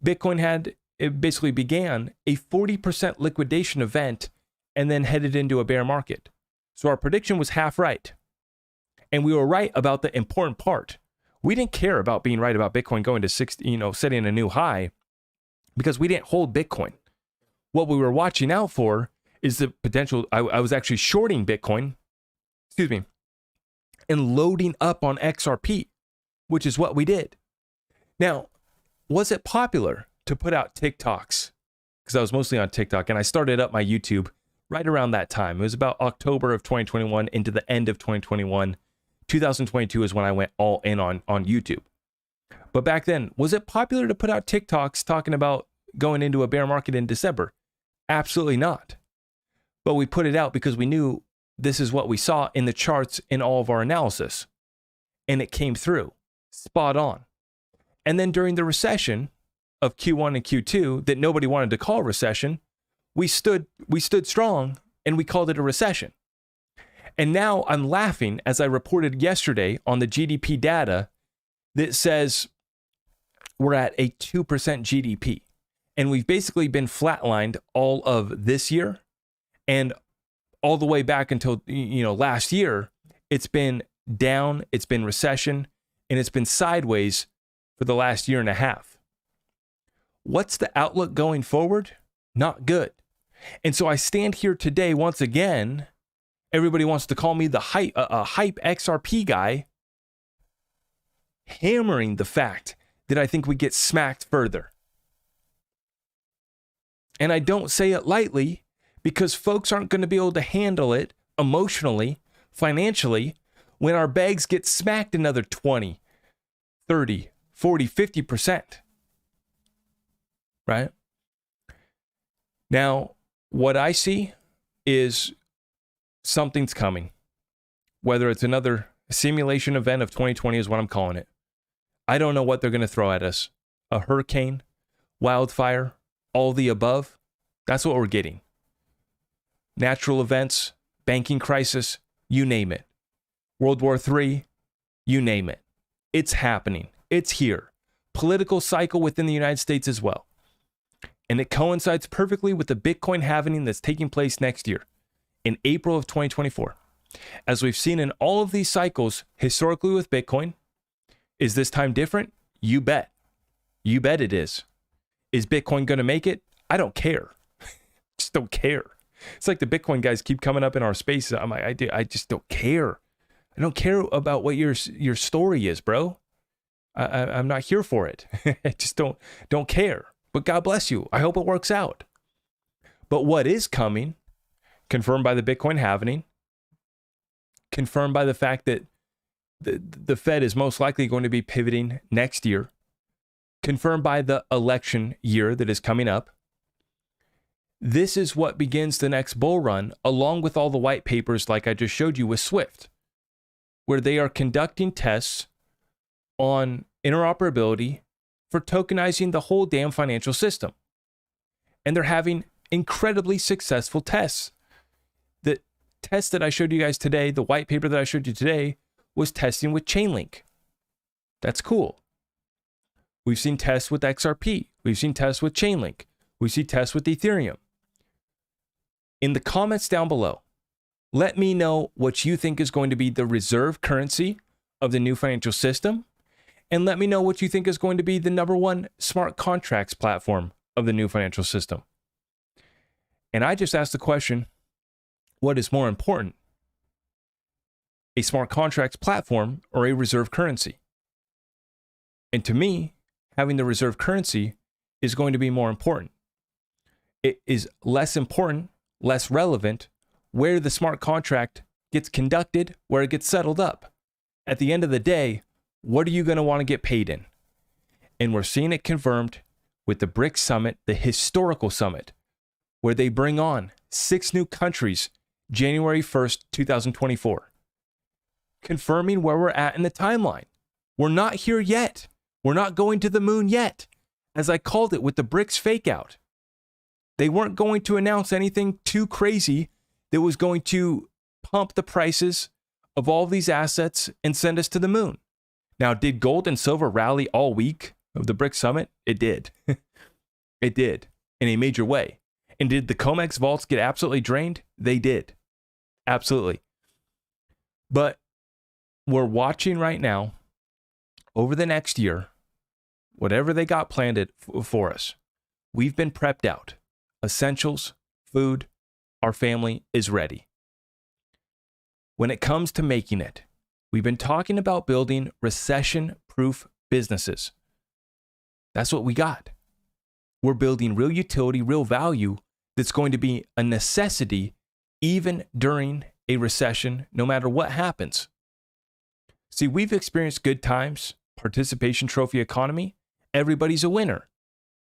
Bitcoin it basically began a 40% liquidation event and then headed into a bear market. So our prediction was half right. And we were right about the important part. We didn't care about being right about Bitcoin going to 60, setting a new high, because we didn't hold Bitcoin. What we were watching out for is the potential. I was actually shorting Bitcoin, and loading up on XRP, which is what we did. Now, was it popular to put out TikToks? Because I was mostly on TikTok, and I started up my YouTube right around that time. It was about October of 2021 into the end of 2021. 2022 is when I went all in on YouTube. But back then, was it popular to put out TikToks talking about going into a bear market in December? Absolutely not. But we put it out because we knew this is what we saw in the charts in all of our analysis. And it came through spot on. And then during the recession of Q1 and Q2 that nobody wanted to call a recession, we stood strong and we called it a recession. And now I'm laughing as I reported yesterday on the GDP data that says we're at a 2% GDP. And we've basically been flatlined all of this year, and all the way back until last year. It's been down, it's been recession, and it's been sideways for the last year and a half. What's the outlook going forward? Not good. And so I stand here today once again. Everybody wants to call me the hype XRP guy, hammering the fact that I think we get smacked further. And I don't say it lightly, because folks aren't going to be able to handle it emotionally, financially, when our bags get smacked another 20, 30, 40, 50%. Right? Now, what I see is something's coming. Whether it's another simulation event of 2020 is what I'm calling it. I don't know what they're going to throw at us. A hurricane, wildfire, all the above. That's what we're getting. Natural events, banking crisis, you name it. World War III, you name it. It's happening. It's here. Political cycle within the United States as well. And it coincides perfectly with the Bitcoin halving that's taking place next year, in April of 2024. As we've seen in all of these cycles historically with Bitcoin, is this time different? You bet. You bet it is. Is Bitcoin going to make it? I don't care. Just don't care. It's like the Bitcoin guys keep coming up in our spaces. I'm like, I just don't care. I don't care about what your story is, bro. I'm not here for it. I just don't care. But God bless you. I hope it works out. But what is coming, confirmed by the Bitcoin halving, confirmed by the fact that the Fed is most likely going to be pivoting next year, confirmed by the election year that is coming up. This is what begins the next bull run, along with all the white papers like I just showed you with Swift, where they are conducting tests on interoperability for tokenizing the whole damn financial system. And they're having incredibly successful tests. The test that I showed you guys today, the white paper that I showed you today, was testing with Chainlink. That's cool. We've seen tests with XRP. We've seen tests with Chainlink. We see tests with Ethereum. In the comments down below, let me know what you think is going to be the reserve currency of the new financial system. And let me know what you think is going to be the number one smart contracts platform of the new financial system. And I just asked the question, what is more important? A smart contracts platform or a reserve currency? And to me, having the reserve currency is going to be more important. It is less important, less relevant where the smart contract gets conducted, where it gets settled up. At the end of the day, what are you going to want to get paid in? And we're seeing it confirmed with the BRICS summit, the historical summit, where they bring on 6 new countries January 1st, 2024, confirming where we're at in the timeline. We're not here yet. We're not going to the moon yet, as I called it with the BRICS fake out. They weren't going to announce anything too crazy that was going to pump the prices of all these assets and send us to the moon. Now, did gold and silver rally all week of the BRICS summit? It did. It did, in a major way. And did the COMEX vaults get absolutely drained? They did. Absolutely. But we're watching right now, over the next year, whatever they got planned for us, we've been prepped out. Essentials, food, our family is ready. When it comes to making it, we've been talking about building recession-proof businesses. That's what we got. We're building real utility, real value that's going to be a necessity even during a recession, no matter what happens. See, we've experienced good times, participation trophy economy. Everybody's a winner.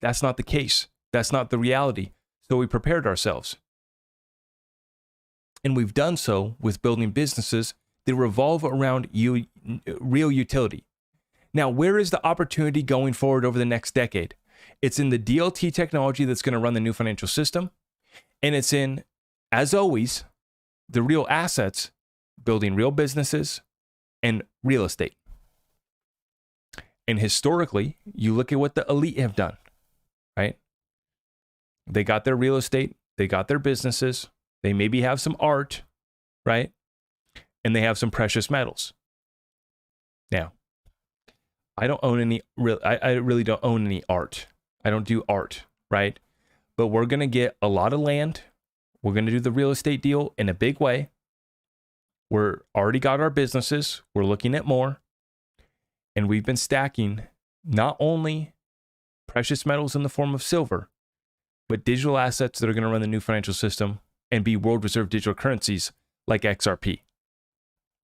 That's not the case. That's not the reality. So we prepared ourselves. And we've done so with building businesses that revolve around real utility. Now, where is the opportunity going forward over the next decade? It's in the DLT technology that's going to run the new financial system. And it's in, as always, the real assets, building real businesses and real estate. And historically, you look at what the elite have done, right? They got their real estate, they got their businesses, they maybe have some art, right? And they have some precious metals. Now, I don't own any I really don't own any art. I don't do art, right? But we're going to get a lot of land. We're going to do the real estate deal in a big way. We're already got our businesses. We're looking at more. And we've been stacking not only precious metals in the form of silver, but digital assets that are going to run the new financial system and be world reserve digital currencies like XRP.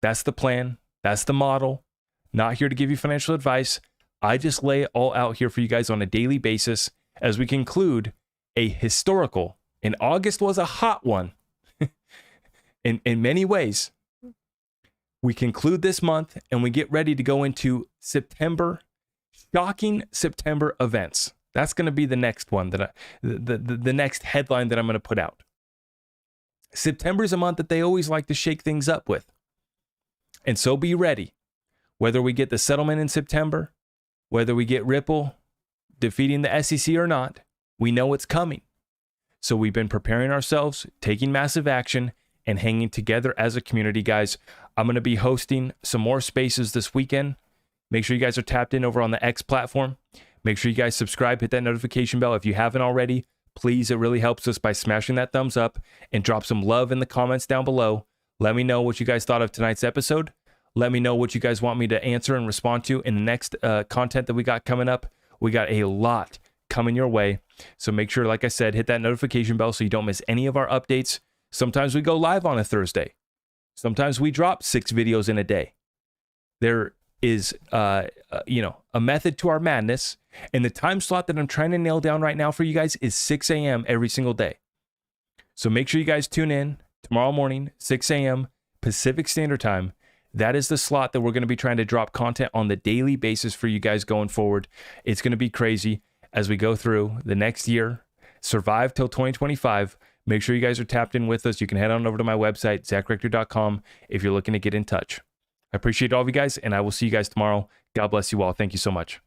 That's the plan. That's the model. Not here to give you financial advice. I just lay it all out here for you guys on a daily basis as we conclude a historical, and August was a hot one in many ways. We conclude this month and we get ready to go into September, shocking September events. That's going to be the next one the next headline that I'm going to put out. September is a month that they always like to shake things up with. And so be ready. Whether we get the settlement in September, whether we get Ripple defeating the SEC or not, we know it's coming. So we've been preparing ourselves, taking massive action, and hanging together as a community, guys. I'm going to be hosting some more spaces this weekend. Make sure you guys are tapped in over on the X platform. Make sure you guys subscribe, hit that notification bell if you haven't already. Please, it really helps us by smashing that thumbs up and drop some love in the comments down below. Let me know what you guys thought of tonight's episode. Let me know what you guys want me to answer and respond to in the next content that we got coming up. We got a lot coming your way. So make sure, like I said, hit that notification bell so you don't miss any of our updates. Sometimes we go live on a Thursday. Sometimes we drop 6 videos in a day. There is, a method to our madness. And the time slot that I'm trying to nail down right now for you guys is 6 a.m. every single day. So make sure you guys tune in tomorrow morning, 6 a.m. Pacific Standard Time. That is the slot that we're going to be trying to drop content on the daily basis for you guys going forward. It's going to be crazy as we go through the next year, survive till 2025. Make sure you guys are tapped in with us. You can head on over to my website, zachrector.com, if you're looking to get in touch. I appreciate all of you guys, and I will see you guys tomorrow. God bless you all. Thank you so much.